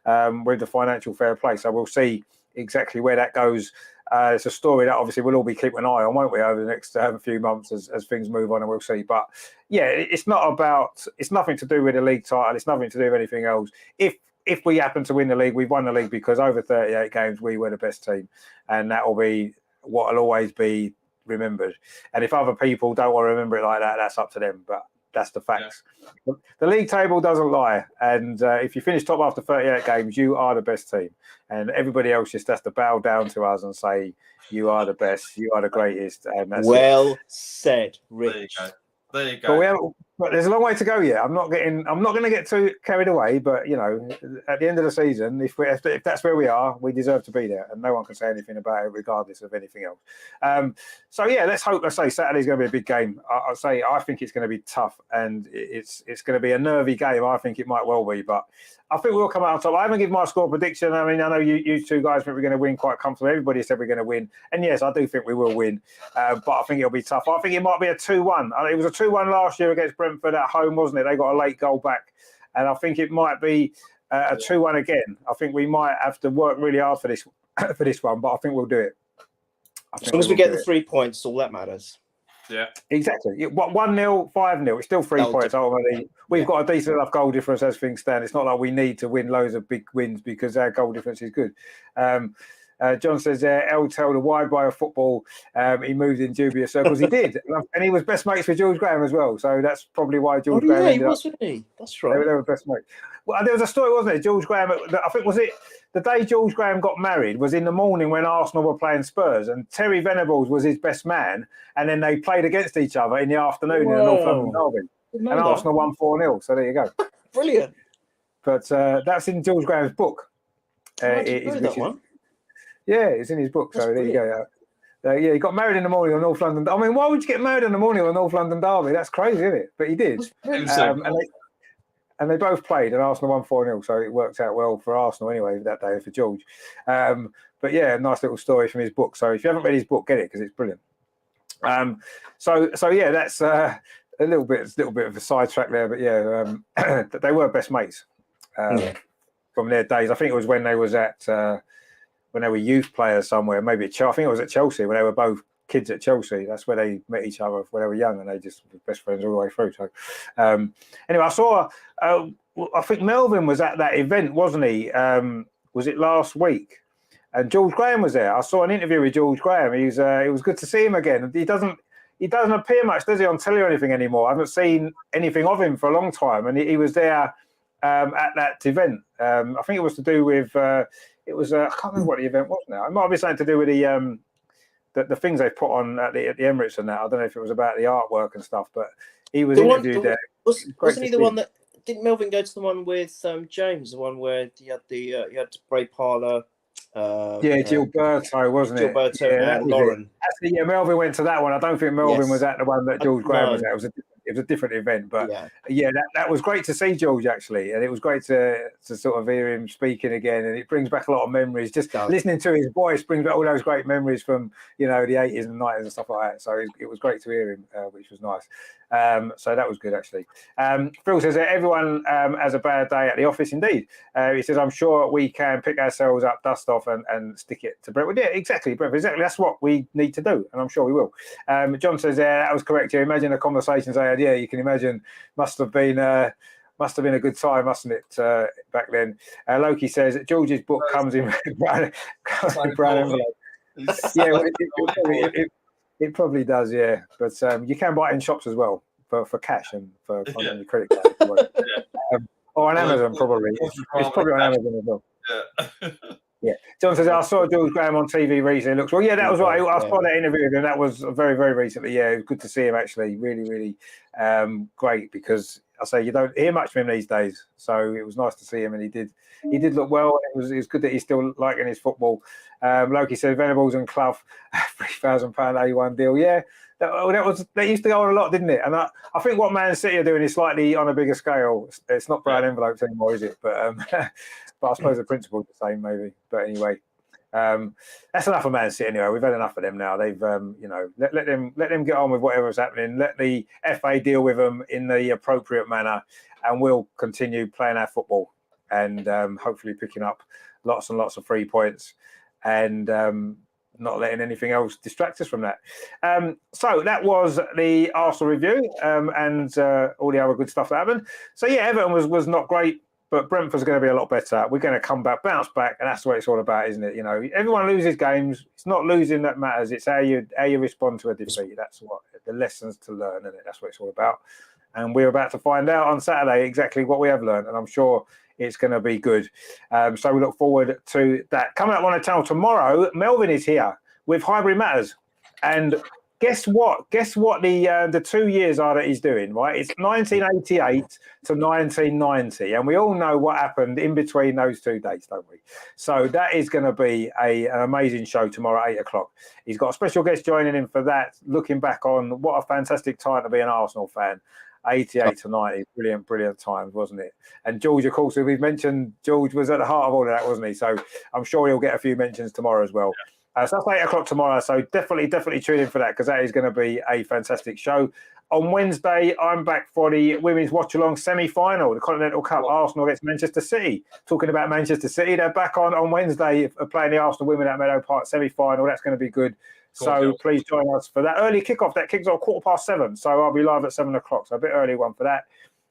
on with the financial fair play. So we'll see exactly where that goes. It's a story that obviously we'll all be keeping an eye on, won't we, over the next few months as things move on, and we'll see. But yeah, it's nothing to do with the league title. It's nothing to do with anything else. If we happen to win the league, we've won the league because over 38 games we were the best team, and that will be what will always be remembered. And if other people don't want to remember it like that, that's up to them. But that's the facts. Yeah. The league table doesn't lie. And if you finish top after 38 games, you are the best team. And everybody else just has to bow down to us and say, you are the best, you are the greatest. And that's said, Rich. There you go. But there's a long way to go yet. I'm not going to get too carried away. But at the end of the season, if that's where we are, we deserve to be there, and no one can say anything about it, regardless of anything else. So yeah, let's hope. Let's say Saturday's going to be a big game. I think it's going to be tough, and it's going to be a nervy game. I think it might well be, but I think we'll come out on top. I haven't given my score prediction. I mean, I know you 2 guys think we're going to win quite comfortably. Everybody said we're going to win, and yes, I do think we will win. But I think it'll be tough. I think it might be a 2-1. It was a 2-1 last year against Brentford at home, wasn't it? They got a late goal back, and I think it might be a 2-1 again. I think we might have to work really hard for this one, but I think we'll do it. As long as we get the 3 points, all that matters. Yeah, exactly. 1-0, 5-0. It's still 3 points. Ultimately, we've got a decent enough goal difference as things stand. It's not like we need to win loads of big wins because our goal difference is good. John says, El tell the wide boy of football, he moved in dubious circles. He did. And he was best mates with George Graham as well. So that's probably why George Graham ended he was, wasn't he? That's right. They were best mates. Well, there was a story, wasn't there? George Graham, I think, was it the day George Graham got married was in the morning when Arsenal were playing Spurs, and Terry Venables was his best man, and then they played against each other in the afternoon in the North London derby. And Arsenal won 4-0. So there you go. Brilliant. But that's in George Graham's book. I didn't know that one. Yeah, it's in his book. That's so there brilliant. you go. Yeah, he got married in the morning on North London. I mean, why would you get married in the morning on North London derby? That's crazy, isn't it? But he did. And they both played, and Arsenal won 4-0, so it worked out well for Arsenal anyway that day for George. But yeah, nice little story from his book. So if you haven't read his book, get it because it's brilliant. So yeah, that's a little bit of a sidetrack there, but yeah, they were best mates from their days. I think it was when they was at when they were youth players somewhere, maybe at Chelsea. I think it was at Chelsea when they were both kids at Chelsea. That's where they met each other when they were young, and they just were best friends all the way through. So anyway, I saw. I think Melvin was at that event, wasn't he? Was it last week? And George Graham was there. I saw an interview with George Graham. It was good to see him again. He doesn't appear much, does he, on telly or anything anymore? I haven't seen anything of him for a long time, and he was there at that event. I think it was to do with. I can't remember what the event was now. It might be something to do with the things they put on at the Emirates and that. I don't know if it was about the artwork and stuff, but he was interviewed there. Wasn't he the one that didn't Melvin go to the one with James? The one where he had Bray Parlour. Gilberto, wasn't it? Gilberto and Lauren. Actually, yeah, Melvin went to that one. I don't think Melvin was at the one that George Graham was at. It was a different event, but that was great to see George actually, and it was great to sort of hear him speaking again, and it brings back a lot of memories. Just listening to his voice brings back all those great memories from the 80s and 90s and stuff like that. So it was great to hear him, which was nice. So that was good actually. Phil says that everyone has a bad day at the office. Indeed, he says I'm sure we can pick ourselves up, dust off, and stick it to Brentford. Yeah, exactly, Brentford. Exactly, that's what we need to do, and I'm sure we will. John says that was correct. You imagine the conversations they had. Yeah, you can imagine. Must have been a good time, mustn't it? Back then. Loki says George's book comes in brown envelope. Yeah, well, it probably does. Yeah, but you can buy it in shops as well for cash and for on your credit card. Or on Amazon probably. It's probably on Amazon as well. Yeah. Yeah, John says I saw George Graham on TV recently. Looks well. Yeah, that was right. I saw that interview with him. That was very, very recently. Yeah, it was good to see him actually. Really, really great because I say you don't hear much from him these days. So it was nice to see him, and he did look well. It was good that he's still liking his football. Loki said Venables and Clough, £3,000 A1 deal. Yeah, that used to go on a lot, didn't it? And I think what Man City are doing is slightly on a bigger scale. It's not brown envelopes anymore, is it? But but I suppose the principle is the same, maybe. But anyway, that's enough of Man City. Anyway, we've had enough of them now. They've, let them get on with whatever's happening. Let the FA deal with them in the appropriate manner, and we'll continue playing our football and hopefully picking up lots and lots of 3 points and not letting anything else distract us from that. So that was the Arsenal review and all the other good stuff that happened. So yeah, Everton was not great. But Brentford's going to be a lot better. We're going to come back, bounce back, and that's what it's all about, isn't it? Everyone loses games. It's not losing that matters. It's how you respond to a defeat. That's what the lessons to learn, isn't it? That's what it's all about. And we're about to find out on Saturday exactly what we have learned, and I'm sure it's going to be good. So we look forward to that. Coming up on the channel tomorrow, Melvin is here with Highbury Matters, and guess what? Guess what the 2 years are that he's doing, right? It's 1988 to 1990. And we all know what happened in between those 2 dates, don't we? So that is going to be an amazing show tomorrow at 8 o'clock. He's got a special guest joining him for that, looking back on what a fantastic time to be an Arsenal fan. 88 to 90, brilliant times, wasn't it? And George, of course, we've mentioned, George was at the heart of all of that, wasn't he? So I'm sure he'll get a few mentions tomorrow as well. Yeah. So that's 8 o'clock tomorrow. So definitely tune in for that because that is going to be a fantastic show. On Wednesday, I'm back for the women's watch-along semi-final, the Continental Cup, Arsenal against Manchester City. Talking about Manchester City, they're back on Wednesday playing the Arsenal women at Meadow Park semi-final. That's going to be good. So please join us for that early kickoff. That kicks off 7:15. So I'll be live at 7 o'clock. So a bit early one for that.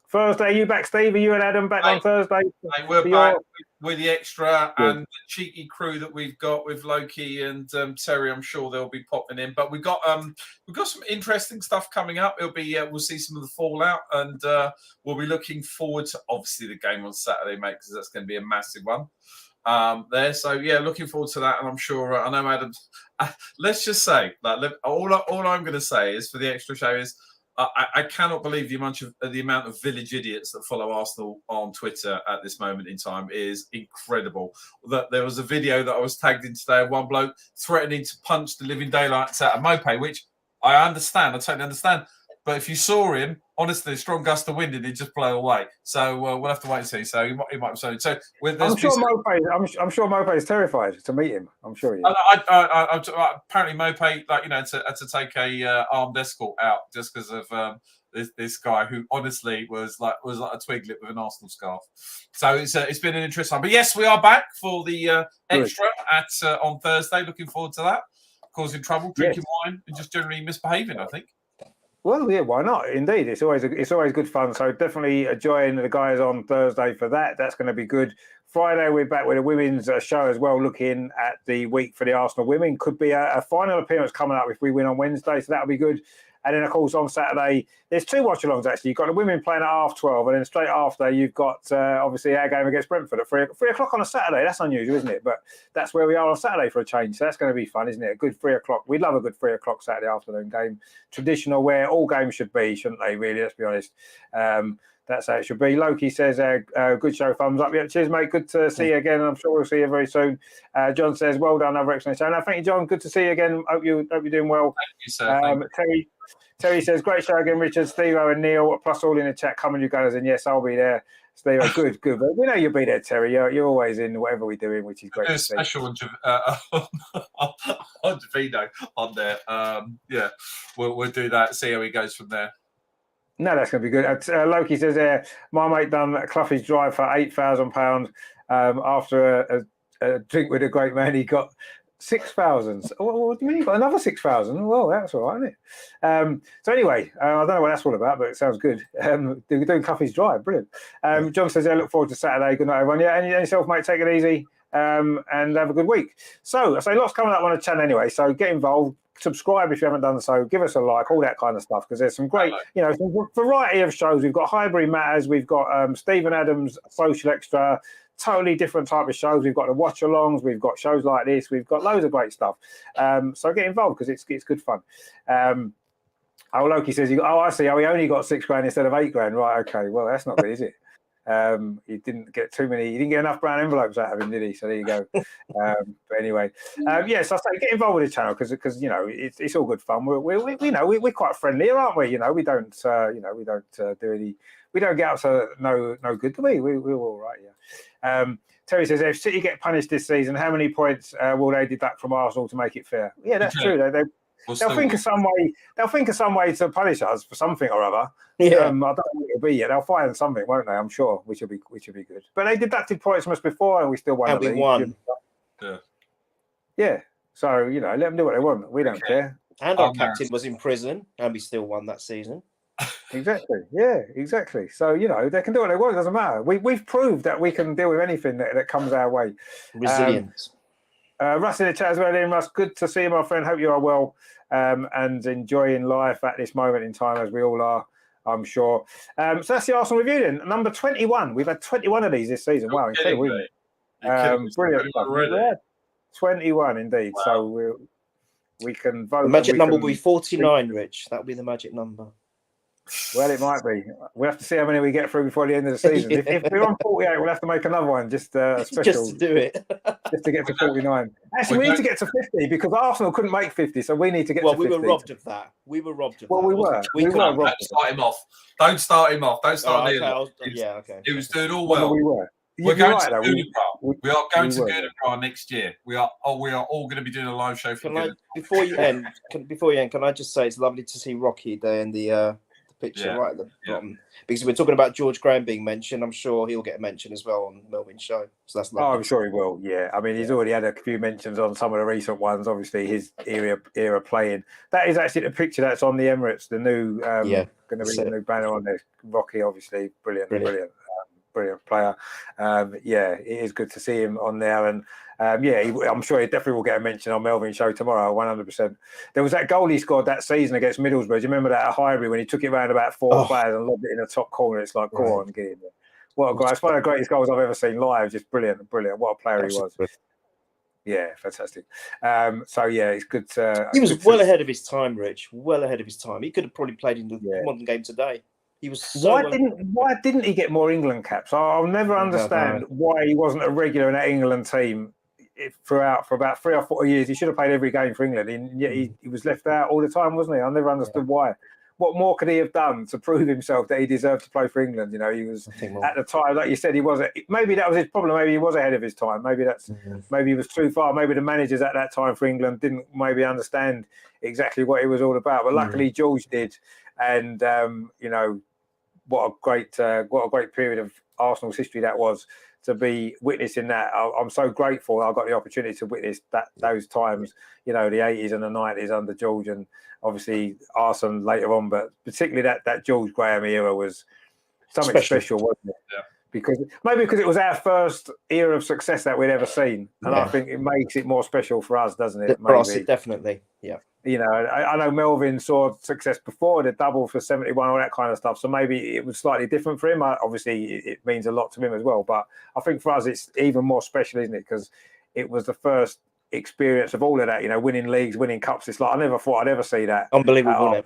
Thursday, you back, Steve? Are you and Adam back on Thursday? We're back with the extra and the cheeky crew that we've got with Loki and Terry. I'm sure they'll be popping in. But we've got some interesting stuff coming up. It'll be we'll see some of the fallout, and we'll be looking forward to obviously the game on Saturday, mate, because that's going to be a massive one there. So yeah, looking forward to that, and I'm sure I know Adam. Let's just say that all I'm going to say is for the extra show is. I cannot believe the amount of village idiots that follow Arsenal on Twitter at this moment in time is incredible. That there was a video that I was tagged in today of one bloke threatening to punch the living daylights out of Mopé, which I totally understand. But if you saw him, honestly, a strong gust of wind and he'd just blow away. So we'll have to wait and see. So he might be sorry. So I'm sure Mopé is terrified to meet him. I'm sure he is. Apparently Mopé, had to take a armed escort out just because of this guy who honestly was like a twig lip with an Arsenal scarf. So it's been an interesting time. But yes, we are back for the extra on Thursday. Looking forward to that. Causing trouble, drinking wine, and just generally misbehaving, I think. Well, yeah, why not? Indeed, it's always good fun. So definitely join the guys on Thursday for that. That's going to be good. Friday, we're back with a women's show as well, looking at the week for the Arsenal women. Could be a final appearance coming up if we win on Wednesday, so that'll be good. And then, of course, on Saturday, there's 2 watch-alongs, actually. You've got the women playing at 12:30, and then straight after, you've got, obviously, our game against Brentford at 3 o'clock on a Saturday. That's unusual, isn't it? But that's where we are on Saturday for a change. So that's going to be fun, isn't it? A good 3 o'clock. We'd love a good 3 o'clock Saturday afternoon game. Traditional, where all games should be, shouldn't they, really? Let's be honest. That's how it should be. Loki says, good show, thumbs up. Yeah, cheers, mate. Good to see you again. I'm sure we'll see you very soon. John says, well done, another excellent show. No, thank you, John. Good to see you again. Hope you're doing well. Thank you, sir. Terry says, great show again, Richard, Steve-O and Neil, plus all in the chat. Come on, you guys. And yes, I'll be there. Steve-O, good. But we know you'll be there, Terry. You're always in whatever we're doing, which is great. There's a special on Vino on there. We'll do that, see how he goes from there. No, that's going to be good. Loki says, my mate done Clough's drive for £8,000 after a drink with a great man. He got 6,000. What do you mean? You got another 6,000? Well, that's all right, isn't it? So anyway, I don't know what that's all about, but it sounds good. Doing Clough's drive, brilliant. John says, I look forward to Saturday. Good night, everyone. Yeah, and yourself, mate. Take it easy and have a good week. So I say lots coming up on the channel anyway. So get involved. Subscribe if you haven't done so. Give us a like, all that kind of stuff, because there's some great, some variety of shows. We've got Highbury Matters. We've got Stephen Adams Social Extra. Totally different type of shows. We've got the watch-alongs. We've got shows like this. We've got loads of great stuff. So get involved because it's good fun. Loki says, I see. Oh, he only got $6,000 instead of $8,000. Right? Okay. Well, that's not good, is it? He didn't get too many. He didn't get enough brown envelopes out of him, did he? So there you go. But anywany, yes, I say get involved with the channel because it's all good fun. We're quite friendly, aren't we? We don't do any. We don't get up to no good, do we? We're all right, yeah. Terry says, if City get punished this season, how many points will they deduct from Arsenal to make it fair? Yeah, that's true. They'll think of some way. They'll think of some way to punish us for something or other. Yeah. I don't know what it'll be yet. They'll find something, won't they? I'm sure, which will be good. But they deducted points from us before, and we still won. And we won. Yeah. So let them do what they want. We don't care. And our captain was in prison, and we still won that season. Exactly. Yeah, exactly. So they can do what they want. It doesn't matter. We've proved that we can deal with anything that comes our way. Resilient. Russ in the chat as well. Russ, good to see you, my friend. Hope you are well and enjoying life at this moment in time, as we all are, I'm sure. So that's the Arsenal review then. Number 21. We've had 21 of these this season. Wow, incredible. Brilliant stuff. Yeah, 21 indeed. Wow. So we can vote. The magic number will be 49, Rich. That will be the magic number. Well, it might be. We'll have to see how many we get through before the end of the season. If we're on 48, we'll have to make another one, just special. Just to do it. Just to get to 49. Actually, we need to get to 50 because Arsenal couldn't make 50, so we need to get to 50. Well, we were robbed of that. We were. Well, we were. Don't start him off. Don't start him off. Don't start Neil. Okay. He was doing all well. We were. We're going to Goodison. We are going to Goodison next year. We are all going to be doing a live show for Goodison. Before you end, can I just say it's lovely to see Rocky there in the picture right at the bottom. Because we're talking about George Graham being mentioned. I'm sure he'll get a mention as well on Melvin's show. So that's lovely. Oh, I'm sure he will. Yeah, I mean, he's already had a few mentions on some of the recent ones. Obviously, his era playing. That is actually the picture that's on the Emirates. The new going to be the new banner on there. Rocky, obviously, brilliant player. It is good to see him on there, and I'm sure he definitely will get a mention on Melvin's show tomorrow. 100%. There was that goal he scored that season against Middlesbrough. Do you remember that at Highbury when he took it around about four players and lobbed it in the top corner? It's like, go on, get in there. What a guy! It's one of the greatest goals I've ever seen live. Just brilliant. What a player he was. Yeah, fantastic. It's good. He was well ahead of his time, Rich. Well ahead of his time. He could have probably played in the modern game today. He was why didn't he get more England caps? I'll never understand why he wasn't a regular in that England team for about 3 or 4 years. He should have played every game for England, and yet he was left out all the time, wasn't he? I never understood why. What more could he have done to prove himself that he deserved to play for England? You know, he was at the time, like you said, he was. Maybe that was his problem. Maybe he was ahead of his time. Maybe maybe he was too far. Maybe the managers at that time for England didn't maybe understand exactly what he was all about. But luckily, George did, and what a great period of Arsenal's history that was to be witnessing that. I'm so grateful I got the opportunity to witness those times, the 80s and the 90s under George, and obviously Arsene later on, but particularly that George Graham era was something special, wasn't it? Yeah. Because it was our first era of success that we'd ever seen, and I think it makes it more special for us, doesn't it? For us, it definitely, yeah. I know Melvin saw success before the double for 71, all that kind of stuff. So maybe it was slightly different for him. Obviously, it means a lot to him as well. But I think for us, it's even more special, isn't it? Because it was the first experience of all of that. Winning leagues, winning cups. It's like I never thought I'd ever see that. Unbelievable.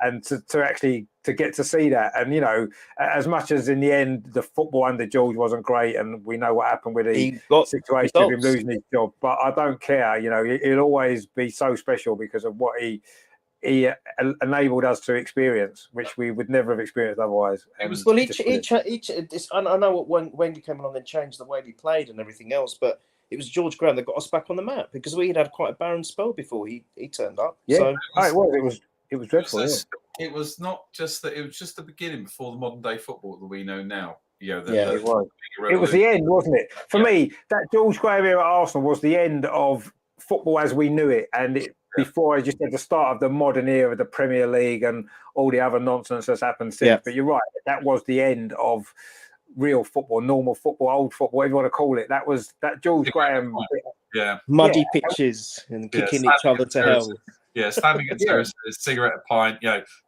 And to actually get to see that, and as much as in the end the football under George wasn't great, and we know what happened with the situation of him losing his job, but I don't care. It'll always be so special because of what he enabled us to experience, which we would never have experienced otherwise. I know when Wendy came along and changed the way we played and everything else, but it was George Graham that got us back on the map because we had quite a barren spell before he turned up. Yeah, so it was dreadful. It was not just that; it was just the beginning before the modern day football that we know now. It was. It was the end, wasn't it? For me, that George Graham era at Arsenal was the end of football as we knew it, and before, as you said, the start of the modern era of the Premier League and all the other nonsense that's happened since. Yeah. But you're right; that was the end of real football, normal football, old football, whatever you want to call it. That was that George Graham. Muddy pitches and kicking each other to hell. Yeah, standing at terraces, cigarette a pint,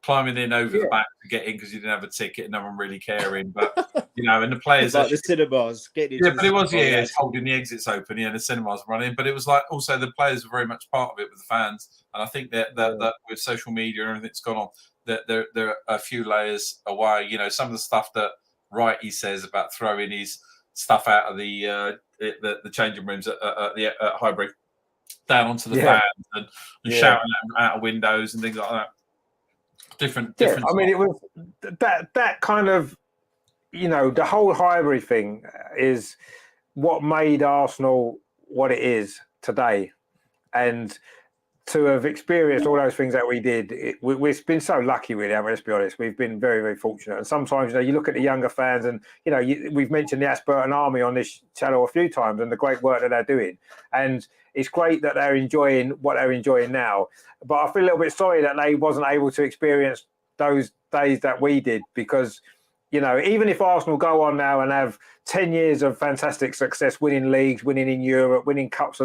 climbing in over the back to get in because you didn't have a ticket and no one really caring. But, and the players... like the cinemas. But it was, it's holding the exits open, the cinemas running. But it was like, also the players were very much part of it with the fans. And I think that with social media and everything that's gone on, that there are a few layers away. Some of the stuff that Wrighty says about throwing his stuff out of the changing rooms at Highbury, down onto the fans and shouting out of windows and things like that. Different. I mean, it was that kind of, the whole Highbury thing is what made Arsenal what it is today, and to have experienced all those things that we did, we've been so lucky, really. Let's be honest, we've been very, very fortunate. And sometimes, you look at the younger fans, and we've mentioned the Ashburton Army on this channel a few times, and the great work that they're doing. And it's great that they're enjoying what they're enjoying now. But I feel a little bit sorry that they wasn't able to experience those days that we did, because even if Arsenal go on now and have 10 years of fantastic success, winning leagues, winning in Europe, winning cups,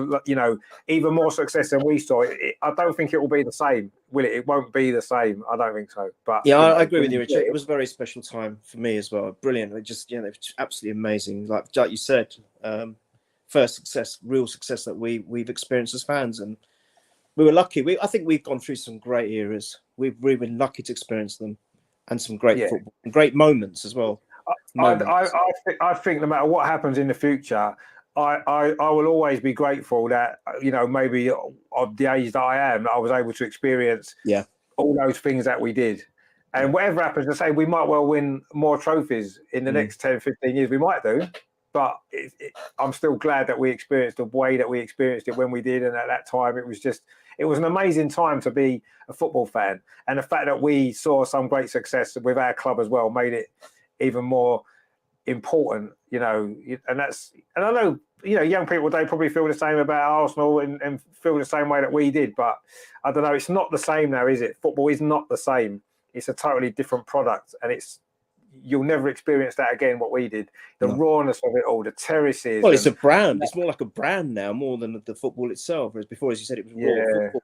even more success than we saw, I don't think it will be the same, will it? It won't be the same. I don't think so. But I agree with you, Richard. It was a very special time for me as well. Brilliant. It just, it was absolutely amazing. Like you said, first success, real success that we've experienced as fans, and we were lucky. I think we've gone through some great eras. We've been lucky to experience them. And some great football, and great moments as well. I think no matter what happens in the future, I will always be grateful that maybe of the age that I am, I was able to experience all those things that we did. And whatever happens, I say we might well win more trophies in the next 10, 15 years. We might do, but I'm still glad that we experienced the way that we experienced it when we did. And at that time, it was an amazing time to be a football fan. And the fact that we saw some great success with our club as well made it even more important, and I know, young people, they probably feel the same about Arsenal and feel the same way that we did, but I don't know, it's not the same now, is it? Football is not the same. It's a totally different product, and you'll never experience that again, what we did. The rawness of it all, the terraces. Well, it's a brand. It's more like a brand now, more than the football itself. Whereas before, as you said, it was raw football.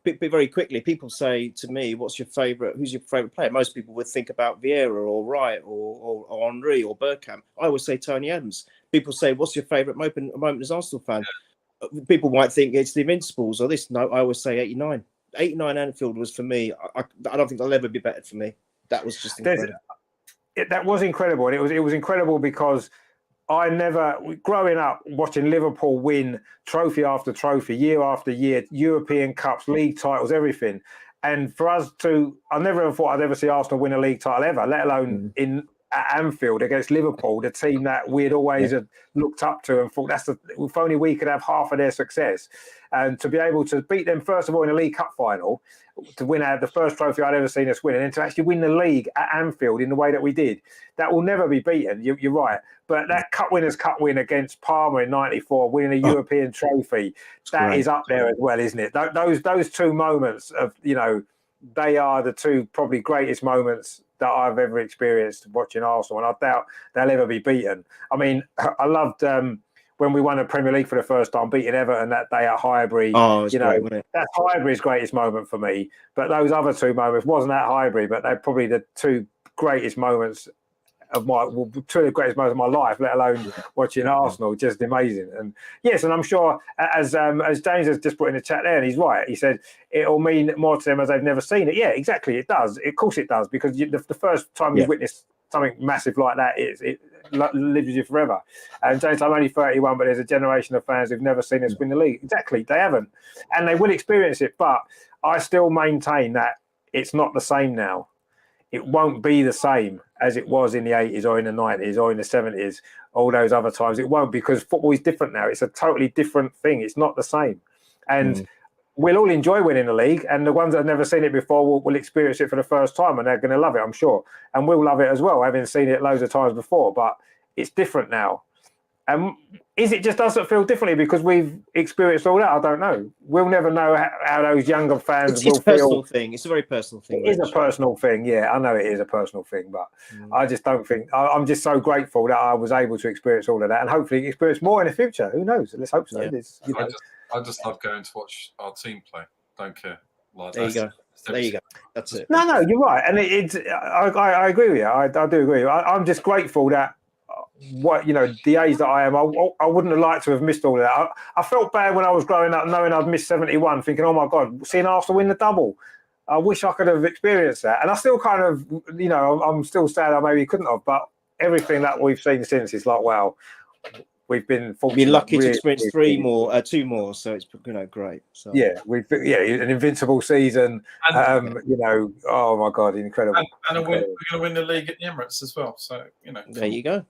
People very quickly. People say to me, "Who's your favourite player?" Most people would think about Vieira or Wright or Henry or Bergkamp. I always say Tony Adams. People say, "What's your favourite moment as Arsenal fan?" People might think it's the Invincibles or this. No, I always say 89. 89 Anfield was for me. I don't think that'll ever be better for me. That was just incredible. That was incredible, and it was incredible because growing up watching Liverpool win trophy after trophy, year after year, European Cups, league titles, everything. And for us I never ever thought I'd ever see Arsenal win a league title ever, let alone at Anfield against Liverpool, the team that we'd always looked up to and thought if only we could have half of their success. And to be able to beat them, first of all, in a League Cup final, to win the first trophy I'd ever seen us win, and then to actually win the league at Anfield in the way that we did, that will never be beaten. You're right. But that Cup Winners' Cup win against Parma in '94, winning a European trophy, that is up there as well, isn't it? Those two moments of, they are the two probably greatest moments that I've ever experienced watching Arsenal, and I doubt they'll ever be beaten. I mean, I loved when we won the Premier League for the first time, beating Everton that day at Highbury. Oh, great, wasn't it? That's Highbury's greatest moment for me. But those other two moments wasn't at Highbury, but they're probably the two greatest moments of my life, let alone watching Arsenal. Just amazing. And yes, and I'm sure as James has just put in the chat there, and he's right. He said it'll mean more to them as they've never seen it. Yeah, exactly. It does. Of course, it does, because the first time you witness something massive like that, it lives with you forever. And James, I'm only 31, but there's a generation of fans who've never seen us win the league. Exactly, they haven't, and they will experience it. But I still maintain that it's not the same now. It won't be the same as it was in the 80s or in the 90s or in the 70s, all those other times. It won't, because football is different now. It's a totally different thing. It's not the same. And we'll all enjoy winning the league, and the ones that have never seen it before will experience it for the first time, and they're going to love it, I'm sure. And we'll love it as well, having seen it loads of times before. But it's different now. And is it just us that feel differently because we've experienced all that? I don't know. We'll never know how those younger fans will feel. It's a personal thing. It's a very personal thing. It is a personal thing. Yeah, I know it is a personal thing, but I just don't think. I'm just so grateful that I was able to experience all of that, and hopefully experience more in the future. Who knows? Let's hope so. Yeah. I just love going to watch our team play. Don't care. There you go. That's it. No, you're right, and I agree with you. I do agree. I'm just grateful that the age that I am, I wouldn't have liked to have missed all of that. I felt bad when I was growing up, knowing I'd missed 71, thinking, oh my God, seeing Arsenal win the double. I wish I could have experienced that. And I still kind of, I'm still sad I maybe couldn't have, but everything that we've seen since is like, wow, we've been fortunate. We're lucky to experience two more, so it's great. So an invincible season. And, oh my God, incredible. And we're going to win the league at the Emirates as well. So there you go.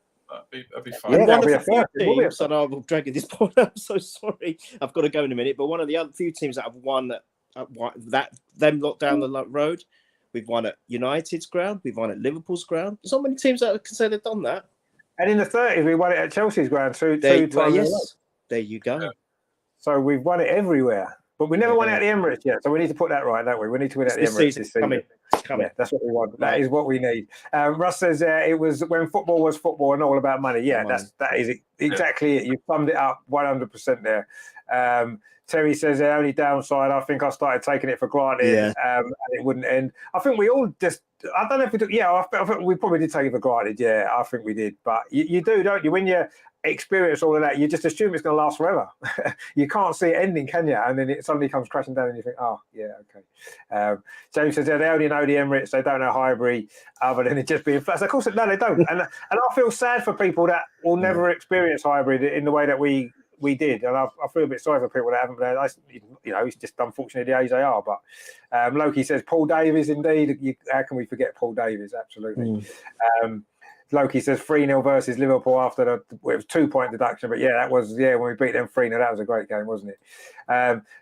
That'd be fun. Yeah, that'll be a teams, and I'm dragging this point. I'm so sorry. I've got to go in a minute. But one of the other few teams that have won them lot down the road, we've won at United's ground, we've won at Liverpool's ground. There's not many teams that can say they've done that. And in the 30s, we won it at Chelsea's ground two times. Yes, there you go. Yeah. So we've won it everywhere. But we never won it at the Emirates yet, so we need to put that right, don't we? We need to win at the Emirates this season. Coming. Yeah, that's what we want. That is what we need. Russ says it was when football was football and all about money. Yeah, that is exactly it. You summed it up 100% there. Terry says the only downside, I think I started taking it for granted and it wouldn't end. I think we all just, I don't know if we do. Yeah, I think we probably did take it for granted. Yeah, I think we did. But you do, don't you? When you experience all of that, you just assume it's going to last forever. You can't see it ending, can you? And then it suddenly comes crashing down and you think, oh, yeah, okay. James says they only know the Emirates, they don't know Highbury, other than it just being flat. So of course, no, they don't. And I feel sad for people that will never experience Highbury in the way that we did, and I feel a bit sorry for people that haven't. It's just unfortunately the age they are. But Loki says Paul Davies, indeed. How can we forget Paul Davies? Absolutely. Loki says 3-0 versus Liverpool after it was 2-point deduction. But yeah, that was when we beat them 3-0. That was a great game, wasn't it?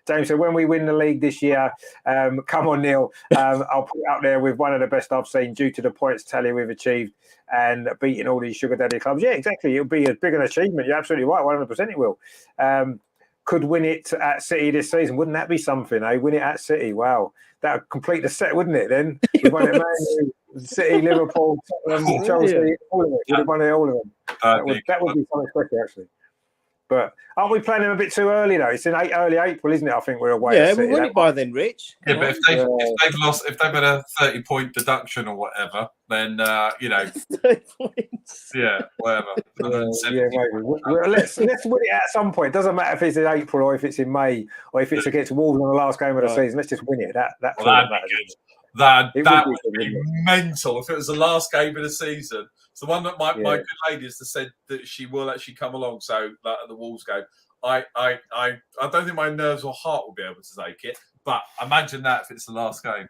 James said, when we win the league this year, come on, Neil. I'll put it up there with one of the best I've seen due to the points tally we've achieved and beating all these sugar daddy clubs. Yeah, exactly. It'll be as big an achievement. You're absolutely right. 100% it will. Could win it at City this season. Wouldn't that be something, eh? Win it at City. Wow. That would complete the set, wouldn't it, then? We've won it Man U, City, Liverpool, Chelsea, all of it. We'd have won it, all of them. That would be something special, actually. But aren't we playing them a bit too early, though? It's in early April, isn't it? I think we're away. Yeah, we won it by then, Rich. Yeah, but if they've had a 30-point deduction or whatever, then 30 points. Yeah, whatever. Yeah, maybe. Let's win it at some point. It doesn't matter if it's in April or if it's in May or if it's against Wolves in the last game of the season. Let's just win it. That'd be mental if it was the last game of the season. It's the one that my good lady has said that she will actually come along. So like, at the Wolves game, I don't think my nerves or heart will be able to take it. But imagine that if it's the last game.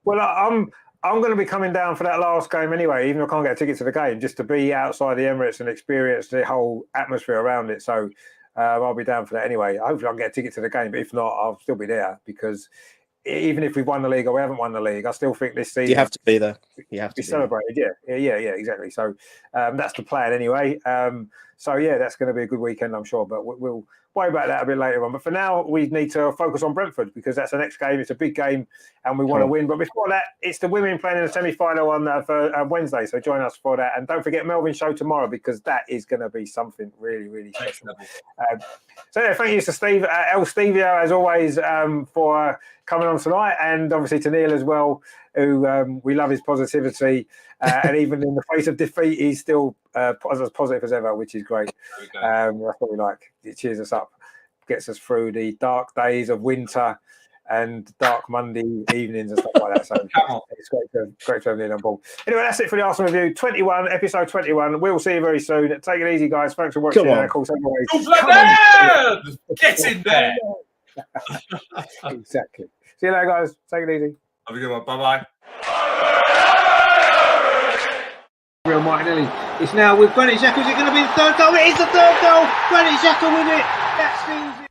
Well, I'm going to be coming down for that last game anyway, even if I can't get a ticket to the game, just to be outside the Emirates and experience the whole atmosphere around it. So I'll be down for that anyway. Hopefully I can get a ticket to the game, but if not, I'll still be there because even if we've won the league or we haven't won the league, I still think this season... You have to be there. You have to be celebrated, yeah, exactly. So that's the plan anyway. So, yeah, that's going to be a good weekend, I'm sure, but we'll worry about that a bit later on. But for now, we need to focus on Brentford because that's the next game. It's a big game and we want to win. But before that, it's the women playing in the semi-final on Wednesday. So join us for that. And don't forget Melvin's show tomorrow because that is going to be something really, really special. So, yeah, thank you to Steve, El Stevio, as always, for coming on tonight. And obviously to Neil as well, who we love his positivity. And even in the face of defeat, he's still as positive as ever, which is great. That's what we like. It cheers us up, gets us through the dark days of winter and dark Monday evenings and stuff like that. So it's great to have Neil on board. Anyway, that's it for the Arsenal Review 21, episode 21. We'll see you very soon. Take it easy, guys. Thanks for watching. Of course, get in there. Exactly. See you later, guys. Take it easy. Have a good one. Bye-bye. Real Martinelli. It's now with Granit Xhaka. Is it going to be the third goal? It is the third goal. Granit Xhaka with it. That seals it.